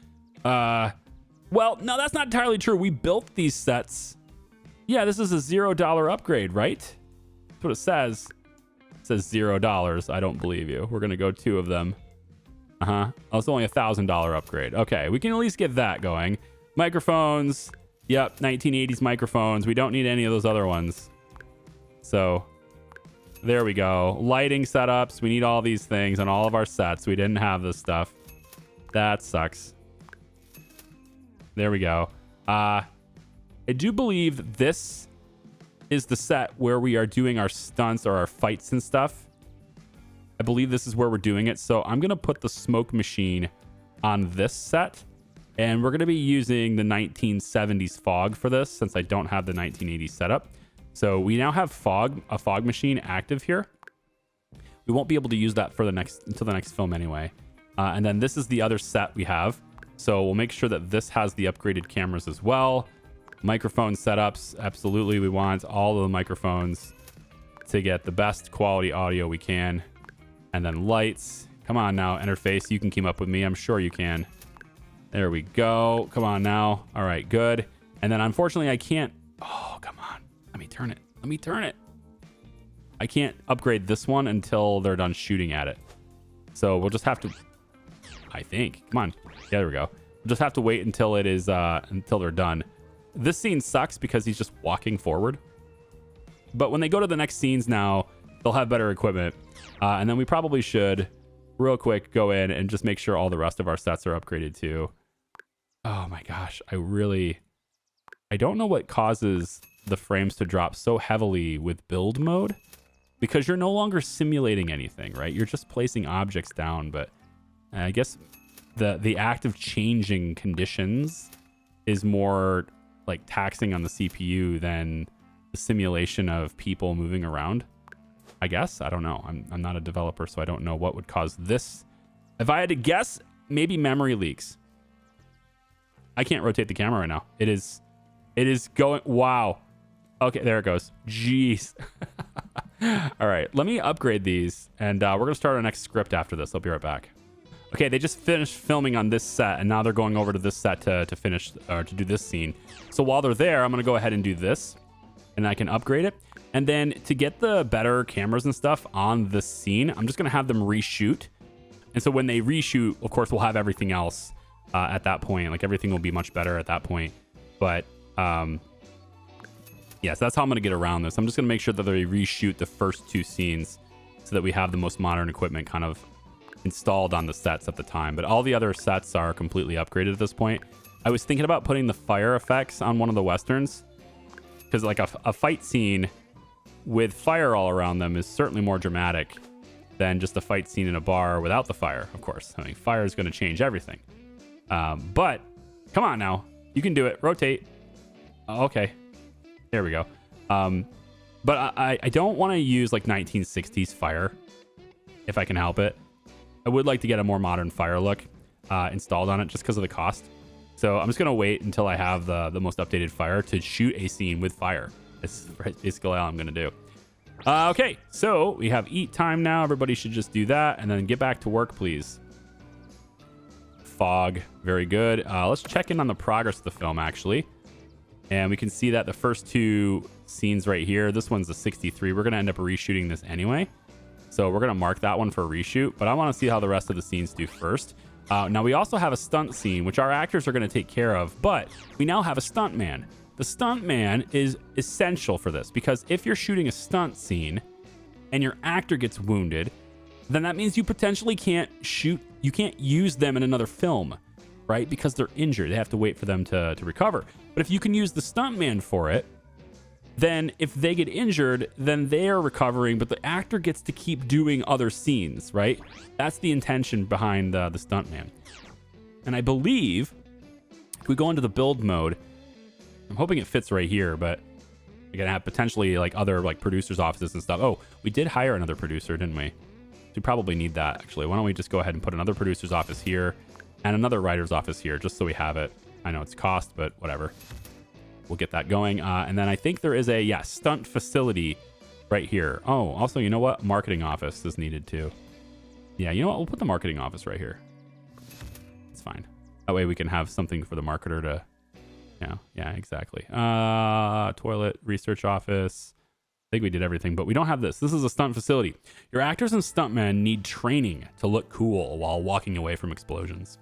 Well, no, that's not entirely true. We built these sets. Yeah, this is a $0 upgrade, right? That's what it says. It says $0. I don't believe you. We're going to go 2 of them. Oh, it's only a $1,000 upgrade. Okay, we can at least get that going. Microphones. Yep, 1980s microphones. We don't need any of those other ones. So, there we go. Lighting setups. We need all these things on all of our sets. We didn't have this stuff. That sucks. There we go. I do believe this is the set where we are doing our stunts or our fights and stuff. I believe this is where we're doing it. So I'm going to put the smoke machine on this set. And we're going to be using the 1970s fog for this since I don't have the 1980s setup. So we now have a fog machine active here. We won't be able to use that for until the next film anyway. And then this is the other set we have. So we'll make sure that this has the upgraded cameras as well. Microphone setups. Absolutely. We want all of the microphones to get the best quality audio we can. And then lights. Come on now, interface. You can keep up with me. I'm sure you can. There we go. Come on now. All right, good. And then unfortunately I can't. Oh, come on. Let me turn it. I can't upgrade this one until they're done shooting at it. So we'll just have to, I think. Come on. Yeah, there we go. We'll just have to wait until it is, until they're done. This scene sucks because he's just walking forward. But when they go to the next scenes now, they'll have better equipment. And then we probably should, real quick, go in and just make sure all the rest of our sets are upgraded too. Oh my gosh. I don't know what causes the frames to drop so heavily with build mode, because you're no longer simulating anything, right? You're just placing objects down. But I guess the act of changing conditions is more like taxing on the CPU than the simulation of people moving around. I guess. I don't know. I'm not a developer, so I don't know what would cause this. If I had to guess, maybe memory leaks. I can't rotate the camera right now. It is going. Wow. Okay, there it goes. Jeez. All right, let me upgrade these, and we're gonna start our next script after this. I'll be right back. Okay, they just finished filming on this set, and now they're going over to this set to finish or to do this scene. So while they're there, I'm gonna go ahead and do this, and I can upgrade it. And then to get the better cameras and stuff on this scene, I'm just gonna have them reshoot. And so when they reshoot, of course, we'll have everything else at that point. Like everything will be much better at that point. But yes, that's how I'm going to get around this. I'm just going to make sure that they reshoot the first 2 scenes so that we have the most modern equipment kind of installed on the sets at the time. But all the other sets are completely upgraded at this point. I was thinking about putting the fire effects on one of the Westerns because like a fight scene with fire all around them is certainly more dramatic than just a fight scene in a bar without the fire, of course. I mean, fire is going to change everything. But come on now. You can do it. Rotate. Okay. There we go. But I don't want to use like 1960s fire if I can help it. I would like to get a more modern fire look installed on it just because of the cost. So I'm just going to wait until I have the most updated fire to shoot a scene with fire. That's basically all I'm going to do. Okay, so we have eat time now. Everybody should just do that and then get back to work, please. Fog. Very good. Let's check in on the progress of the film, actually. And we can see that the first 2 scenes right here, this one's a 63. We're going to end up reshooting this anyway. So we're going to mark that one for reshoot. But I want to see how the rest of the scenes do first. Now, we also have a stunt scene, which our actors are going to take care of. But we now have a stunt man. The stunt man is essential for this because if you're shooting a stunt scene and your actor gets wounded, then that means you potentially can't use them in another film, right? Because they're injured. They have to wait for them to recover. But if you can use the stunt man for it, then if they get injured, then they are recovering, but the actor gets to keep doing other scenes, right? That's the intention behind the stunt man. And I believe if we go into the build mode, I'm hoping it fits right here, but we're gonna have potentially like other like producers' offices and stuff. Oh, we did hire another producer, didn't we? We probably need that actually. Why don't we just go ahead and put another producer's office here and another writer's office here, just so we have it. I know it's cost, but whatever. We'll get that going. And then I think there is a stunt facility right here. Oh, also, you know what? Marketing office is needed too. Yeah, you know what? We'll put the marketing office right here. It's fine. That way we can have something for the marketer to. Yeah, exactly. Toilet, research office. I think we did everything, but we don't have this. This is a stunt facility. Your actors and stuntmen need training to look cool while walking away from explosions.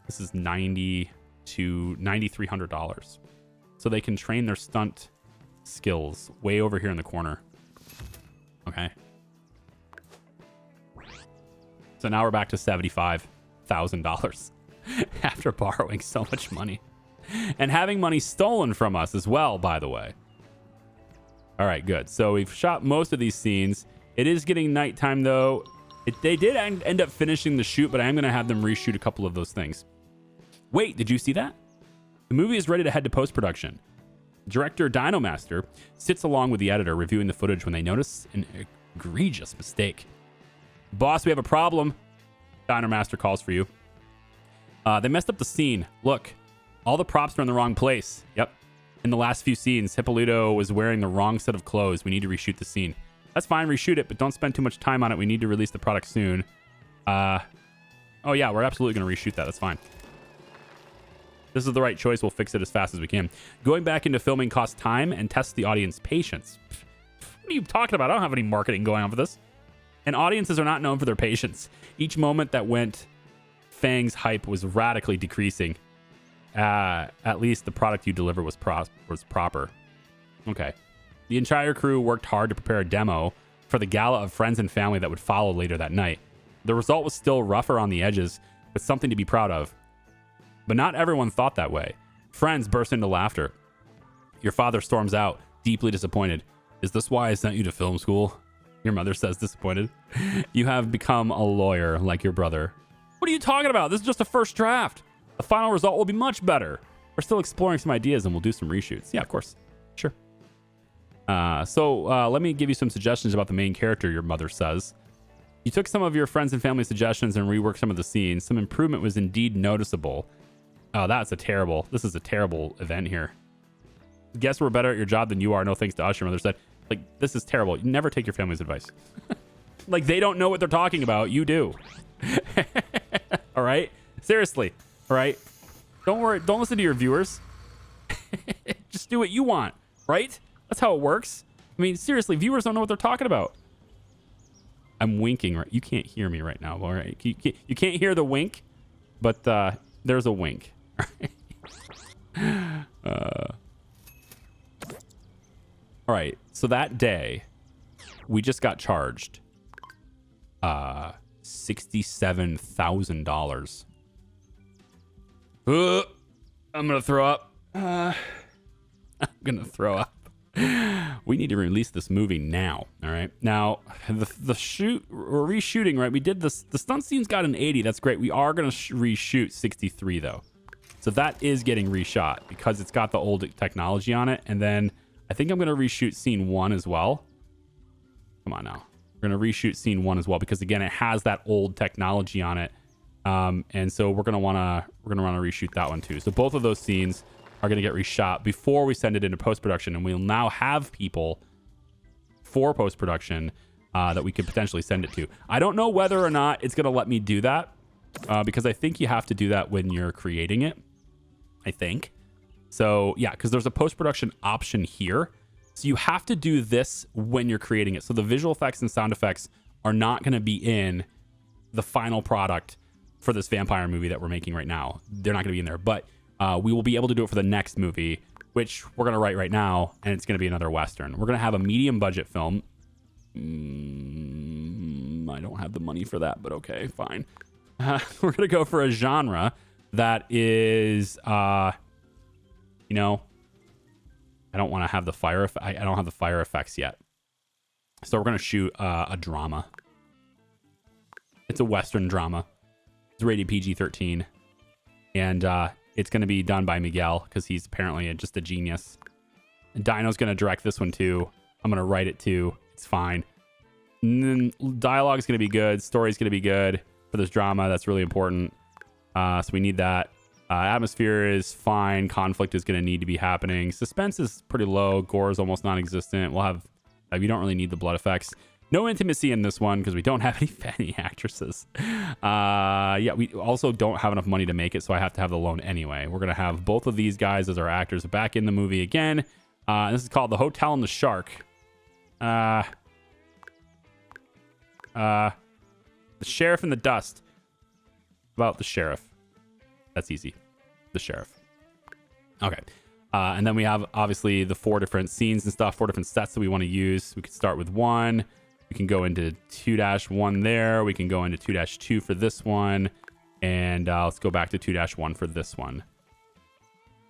This is $90 to $9,300. So they can train their stunt skills way over here in the corner. Okay. So now we're back to $75,000 after borrowing so much money. And having money stolen from us as well, by the way. All right, good. So we've shot most of these scenes. It is getting nighttime, though. They did end up finishing the shoot, but I am going to have them reshoot a couple of those things. Wait, did you see that? The movie is ready to head to post-production. Director Dinomaster sits along with the editor reviewing the footage when they notice an egregious mistake. Boss, we have a problem. Dinomaster calls for you. They messed up the scene. Look. All the props are in the wrong place. Yep. In the last few scenes, Hippolyto was wearing the wrong set of clothes. We need to reshoot the scene. That's fine, reshoot it, but don't spend too much time on it. We need to release the product soon. Oh yeah, we're absolutely going to reshoot that. That's fine. This is the right choice. We'll fix it as fast as we can. Going back into filming costs time and tests the audience patience. What are you talking about? I don't have any marketing going on for this. And audiences are not known for their patience. Each moment that went, Fang's hype was radically decreasing. At least the product you deliver was proper. Okay. The entire crew worked hard to prepare a demo for the gala of friends and family that would follow later that night. The result was still rougher on the edges, but something to be proud of. But not everyone thought that way. Friends burst into laughter. Your father storms out, deeply disappointed. Is this why I sent you to film school? Your mother says, disappointed. You have become a lawyer like your brother. What are you talking about? This is just a first draft. The final result will be much better. We're still exploring some ideas and we'll do some reshoots. Yeah, of course. Sure. So let me give you some suggestions about the main character, your mother says. You took some of your friends and family suggestions and reworked some of the scenes. Some improvement was indeed noticeable. Oh, this is a terrible event here. Guests were better at your job than you are. No thanks to us. Your mother said, like, this is terrible. You never take your family's advice. Like, they don't know what they're talking about. You do. All right? Seriously. All right? Don't worry. Don't listen to your viewers. Just do what you want. Right? That's how it works. I mean, seriously, viewers don't know what they're talking about. I'm winking. Right? You can't hear me right now. All right? You can't hear the wink, but there's a wink. All right. So that day, we just got charged $67,000. I'm gonna throw up. I'm gonna throw up. We need to release this movie now. All right. Now the shoot we're reshooting. Right. We did this. The stunt scene's got an 80. That's great. We are gonna reshoot 63 though. So that is getting reshot because it's got the old technology on it. And then I think I'm gonna reshoot scene 1 as well. Come on now. We're gonna reshoot scene 1 as well because again it has that old technology on it. And so we're gonna wanna reshoot that one too. So both of those scenes are gonna get reshot before we send it into post-production, and we'll now have people for post-production that we could potentially send it to. I don't know whether or not it's gonna let me do that because I think you have to do that when you're creating it. I think. So yeah, because there's a post-production option here. So you have to do this when you're creating it. So the visual effects and sound effects are not going to be in the final product for this vampire movie that we're making right now. They're not going to be in there, but we will be able to do it for the next movie, which we're going to write right now, and it's going to be another Western. We're going to have a medium budget film. I don't have the money for that, but okay, fine. We're going to go for a genre that is, I don't want to have the fire. I don't have the fire effects yet. So we're going to shoot a drama. It's a Western drama. It's rated PG-13. And it's going to be done by Miguel because he's apparently just a genius. And Dino's going to direct this one too. I'm going to write it too. It's fine. And then dialogue is going to be good. Story is going to be good for this drama. That's really important. So we need that. Atmosphere is fine. Conflict is going to need to be happening. Suspense is pretty low. Gore is almost non-existent. We'll have... you don't really need the blood effects. No intimacy in this one because we don't have any actresses. Yeah, we also don't have enough money to make it, so I have to have the loan anyway. We're going to have both of these guys as our actors back in the movie again. This is called The Hotel and the Shark. The Sheriff and the Dust. About the sheriff. That's easy. The sheriff. Okay. And then we have obviously the 4 different scenes and stuff, 4 different sets that we want to use. We could start with 1. We can go into 2-1 there. We can go into 2-2 for this one. And let's go back to 2-1 for this one.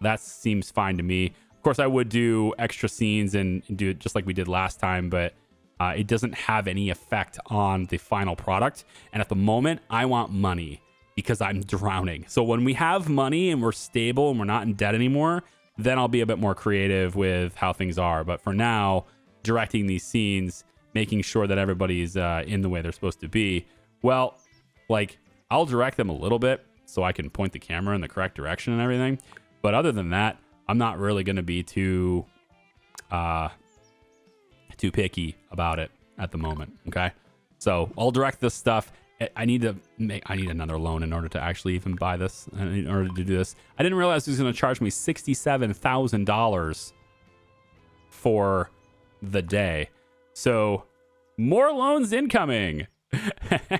That seems fine to me. Of course, I would do extra scenes and do it just like we did last time, but it doesn't have any effect on the final product. And at the moment, I want money because I'm drowning. So when we have money and we're stable and we're not in debt anymore, then I'll be a bit more creative with how things are. But for now, directing these scenes, making sure that everybody's in the way they're supposed to be, well, like, I'll direct them a little bit so I can point the camera in the correct direction and everything. But other than that, I'm not really going to be too picky about it at the moment. Okay. So I'll direct this stuff. I need another loan in order to actually even buy this, in order to do this. I didn't realize he was going to charge me $67,000 for the day. So more loans incoming.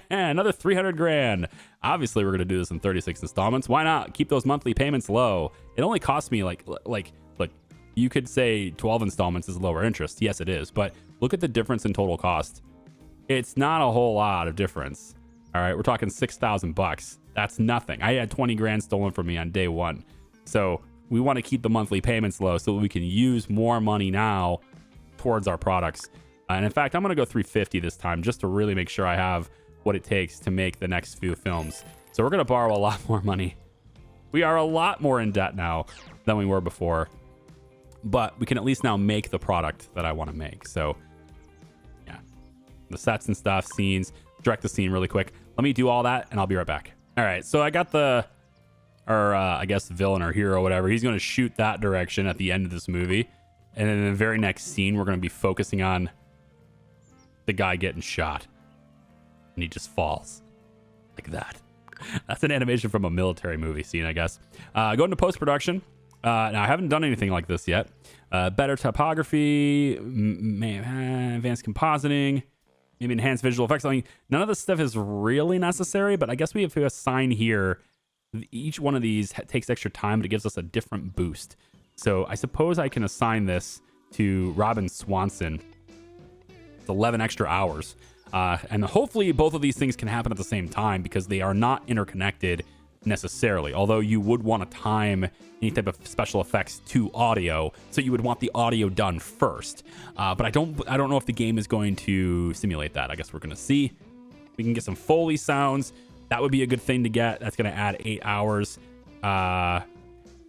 Another 300 grand. Obviously, we're going to do this in 36 installments. Why not keep those monthly payments low? It only cost me like you could say 12 installments is lower interest. Yes, it is. But look at the difference in total cost. It's not a whole lot of difference. All right, we're talking $6,000. That's nothing. I had 20 grand stolen from me on day one. So we want to keep the monthly payments low so that we can use more money now towards our products. And in fact, I'm going to go 350 this time just to really make sure I have what it takes to make the next few films. So we're going to borrow a lot more money. We are a lot more in debt now than we were before. But we can at least now make the product that I want to make. So yeah, the sets and stuff, scenes, direct the scene really quick. Let me do all that and I'll be right back. All right, so I got our our I guess villain or hero or whatever, he's going to shoot that direction at the end of this movie. And then in the very next scene, we're going to be focusing on the guy getting shot. And he just falls like that. That's an animation from a military movie scene, I guess. Going to post-production. Now, I haven't done anything like this yet. Better typography, advanced compositing, maybe enhanced visual effects. I mean, none of this stuff is really necessary, but I guess we have to assign here. Each one of these takes extra time, but it gives us a different boost. So I suppose I can assign this to Robin Swanson. It's 11 extra hours. And hopefully both of these things can happen at the same time because they are not interconnected necessarily. Although you would want to time any type of special effects to audio, so you would want the audio done first. But I don't know if the game is going to simulate that. I guess we're going to see. We can get some Foley sounds. That would be a good thing to get. That's going to add 8 hours.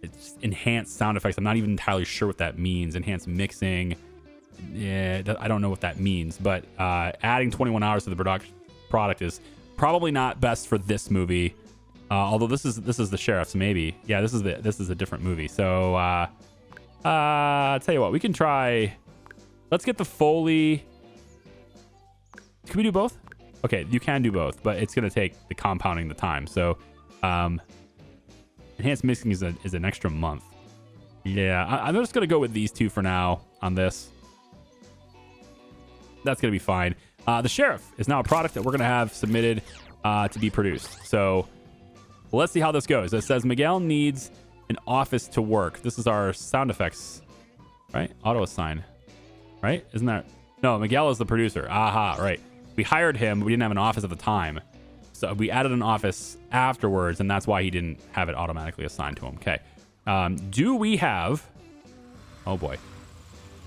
It's enhanced sound effects. I'm not even entirely sure what that means. Enhanced mixing. Yeah, I don't know what that means. But adding 21 hours to the product is probably not best for this movie. Although this is the sheriff's, maybe. Yeah, this is a different movie. So I'll tell you what, we can try. Let's get the Foley. Can we do both? Okay, you can do both, but it's gonna take the compounding the time. So enhanced mixing is an extra month. Yeah, I'm just gonna go with these two for now on this. That's gonna be fine. The sheriff is now a product that we're gonna have submitted to be produced. So let's see how this goes. It says Miguel needs an office to work. This is our sound effects, right? Auto assign, right? Isn't that? No, Miguel is the producer. Aha, right. We hired him, but we didn't have an office at the time. So we added an office afterwards, and that's why he didn't have it automatically assigned to him. Okay. Do we have... Oh, boy.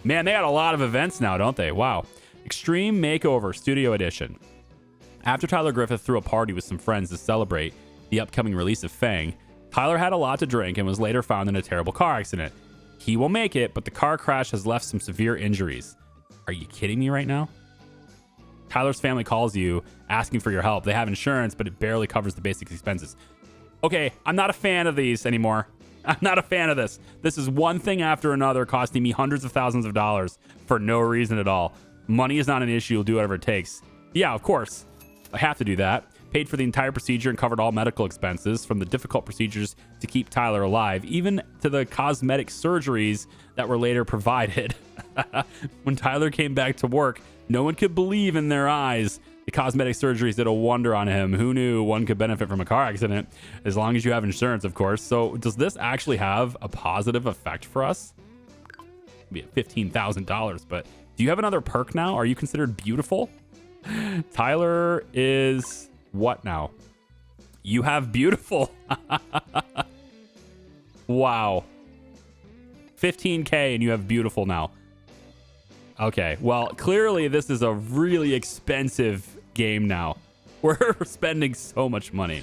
Man, they got a lot of events now, don't they? Wow. Extreme Makeover Studio Edition. After Tyler Griffith threw a party with some friends to celebrate the upcoming release of Fang, Tyler had a lot to drink and was later found in a terrible car accident. He will make it, but the car crash has left some severe injuries. Are you kidding me right now? Tyler's family calls you asking for your help. They have insurance, but it barely covers the basic expenses. Okay, I'm not a fan of these anymore. I'm not a fan of this. This is one thing after another costing me hundreds of thousands of dollars for no reason at all. Money is not an issue. You'll do whatever it takes. Yeah, of course. I have to do that. Paid for the entire procedure and covered all medical expenses, from the difficult procedures to keep Tyler alive, even to the cosmetic surgeries that were later provided. When Tyler came back to work, no one could believe in their eyes. The cosmetic surgeries did a wonder on him. Who knew one could benefit from a car accident? As long as you have insurance, of course. So does this actually have a positive effect for us? It'd be at $15,000, but do you have another perk now? Are you considered beautiful? Tyler is what now? You have beautiful. Wow. 15K and you have beautiful now. Okay, well, clearly this is a really expensive game now. We're spending so much money.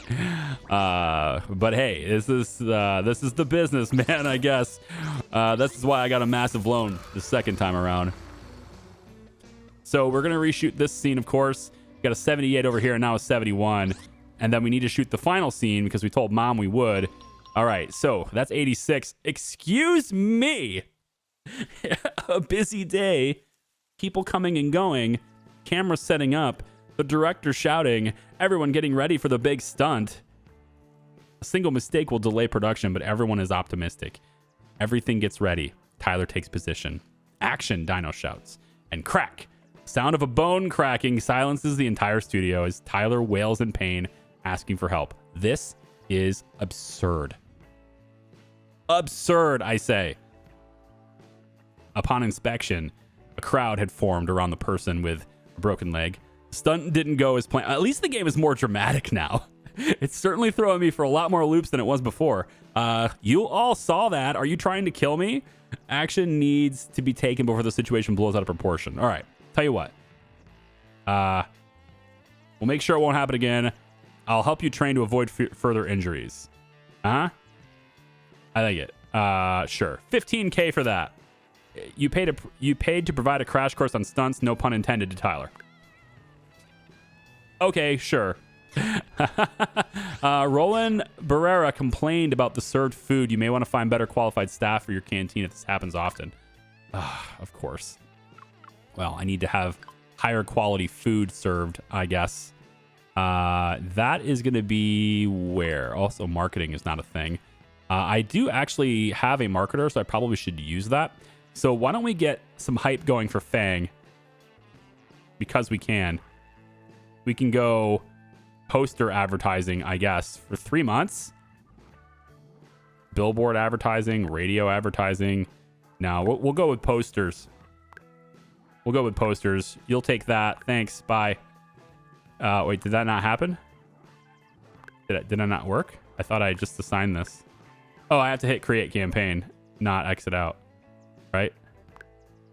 But hey, this is the business, man, I guess. This is why I got a massive loan the second time around. So we're going to reshoot this scene, of course. We got a 78 over here and now a 71. And then we need to shoot the final scene because we told Mom we would. All right, so that's 86. Excuse me. A busy day. People coming and going. Camera setting up. The director shouting. Everyone getting ready for the big stunt. A single mistake will delay production, but everyone is optimistic. Everything gets ready. Tyler takes position. Action, Dino shouts. And crack. Sound of a bone cracking silences the entire studio as Tyler wails in pain, asking for help. This is absurd. Absurd, I say. Upon inspection, a crowd had formed around the person with a broken leg. Stunt didn't go as planned. At least the game is more dramatic now. It's certainly throwing me for a lot more loops than it was before. You all saw that. Are you trying to kill me? Action needs to be taken before the situation blows out of proportion. All right. Tell you what. We'll make sure it won't happen again. I'll help you train to avoid further injuries. I like it. Sure. 15K for that. You paid to provide a crash course on stunts, no pun intended, to Tyler. Okay, sure. Roland Barrera complained about the served food. You may want to find better qualified staff for your canteen if this happens often. Of course. Well, I need to have higher quality food served, I guess. That is going to be where? Also, marketing is not a thing. I do actually have a marketer, so I probably should use that. So why don't we get some hype going for Fang? Because we can. We can go poster advertising, I guess, for 3 months. Billboard advertising, radio advertising. No, we'll go with posters. We'll go with posters. You'll take that. Thanks. Bye. Wait, did that not happen? Did it not work? I thought I just assigned this. Oh, I have to hit create campaign, not exit out. Right?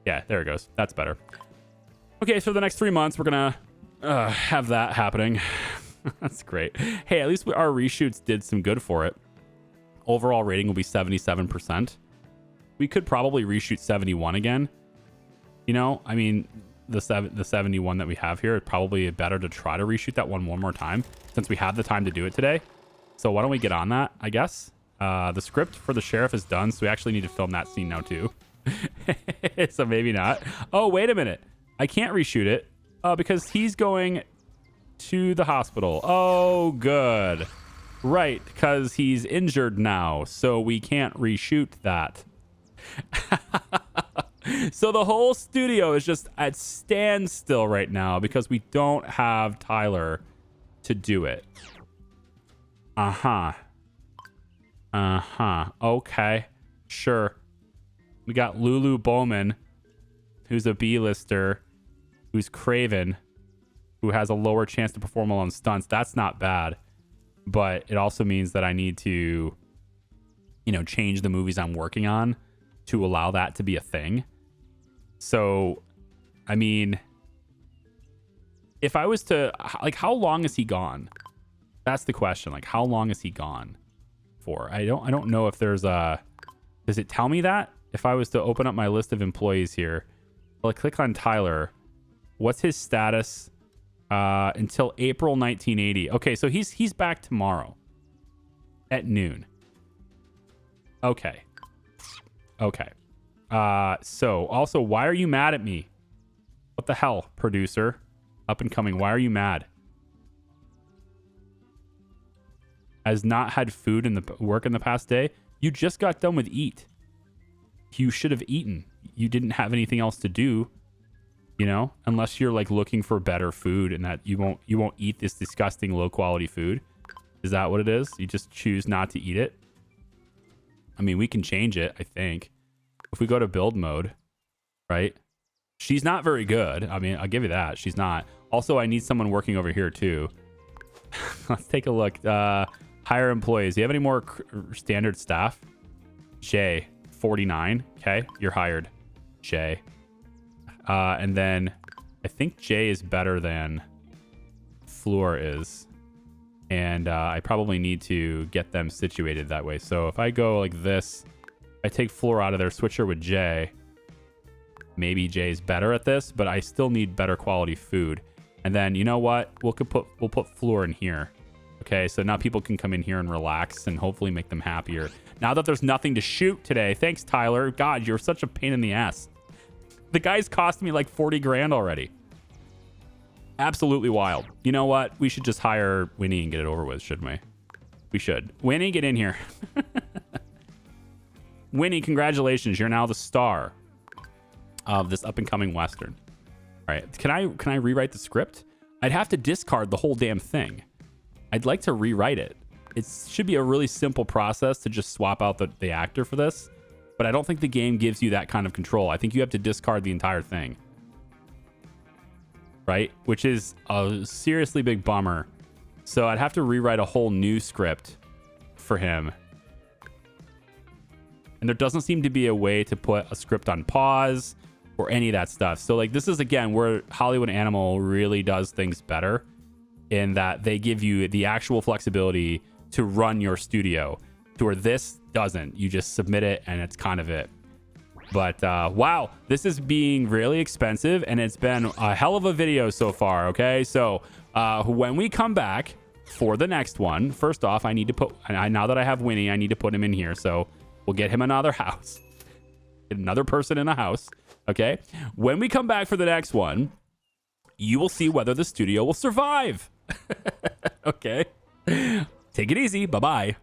Yeah, there it goes. That's better. Okay, so the next 3 months, we're going to have that happening. That's great. Hey, at least our reshoots did some good for it. Overall rating will be 77%. We could probably reshoot 71 again. You know, I mean, the 71 that we have here, it's probably better to try to reshoot that one more time since we have the time to do it today. So why don't we get on that, I guess? The script for the sheriff is done, so we actually need to film that scene now too. So maybe not. Oh, wait a minute. I can't reshoot it because he's going to the hospital. Oh, good. Right, because he's injured now, so we can't reshoot that. So the whole studio is just at standstill right now because we don't have Tyler to do it. Okay, sure. We got Lulu Bowman, who's a B-lister, who's Craven, who has a lower chance to perform well on stunts. That's not bad, but it also means that I need to, you know, change the movies I'm working on to allow that to be a thing. So, I mean, if I was to, like, how long is he gone? That's the question. Like, how long is he gone for? I don't know if there's a, does it tell me that? If I was to open up my list of employees here, well, I click on Tyler. What's his status? Until April 1980. Okay, so he's back tomorrow at noon. Okay. So also, why are you mad at me? What the hell, producer? Up and coming. Why are you mad? Has not had food in the work in the past day. You just got done with eat. You should have eaten. You didn't have anything else to do, you know, unless you're like looking for better food and that you won't eat this disgusting low quality food. Is that what it is? You just choose not to eat it. I mean, we can change it, I think. If we go to build mode, right? She's not very good. I mean, I'll give you that. She's not. Also, I need someone working over here too. Let's take a look. Hire employees. Do you have any more standard staff? Jay, 49. Okay, you're hired. Jay. And then I think Jay is better than Floor is. And I probably need to get them situated that way. So if I go like this, I take Floor out of there, switch her with Jay. Maybe Jay's better at this, but I still need better quality food. And then, you know what? We'll put Floor in here. Okay, so now people can come in here and relax and hopefully make them happier. Now that there's nothing to shoot today. Thanks, Tyler. God, you're such a pain in the ass. The guy's cost me like 40 grand already. Absolutely wild. You know what? We should just hire Winnie and get it over with, shouldn't we? We should. Winnie, get in here. Winnie, congratulations. You're now the star of this up-and-coming Western. All right. Can I rewrite the script? I'd have to discard the whole damn thing. I'd like to rewrite it. It should be a really simple process to just swap out the actor for this. But I don't think the game gives you that kind of control. I think you have to discard the entire thing. Right? Which is a seriously big bummer. So I'd have to rewrite a whole new script for him. And there doesn't seem to be a way to put a script on pause or any of that stuff. So like this is, again, where Hollywood Animal really does things better in that they give you the actual flexibility to run your studio to where this doesn't. You just submit it and it's kind of it. But wow, this is being really expensive and it's been a hell of a video so far. Okay, so when we come back, for the next one, first off, I need to put, now that I have Winnie, I need to put him in here. So we'll get him another house, get another person in a house. Okay. When we come back for the next one, you will see whether the studio will survive. Okay. Take it easy. Bye-bye.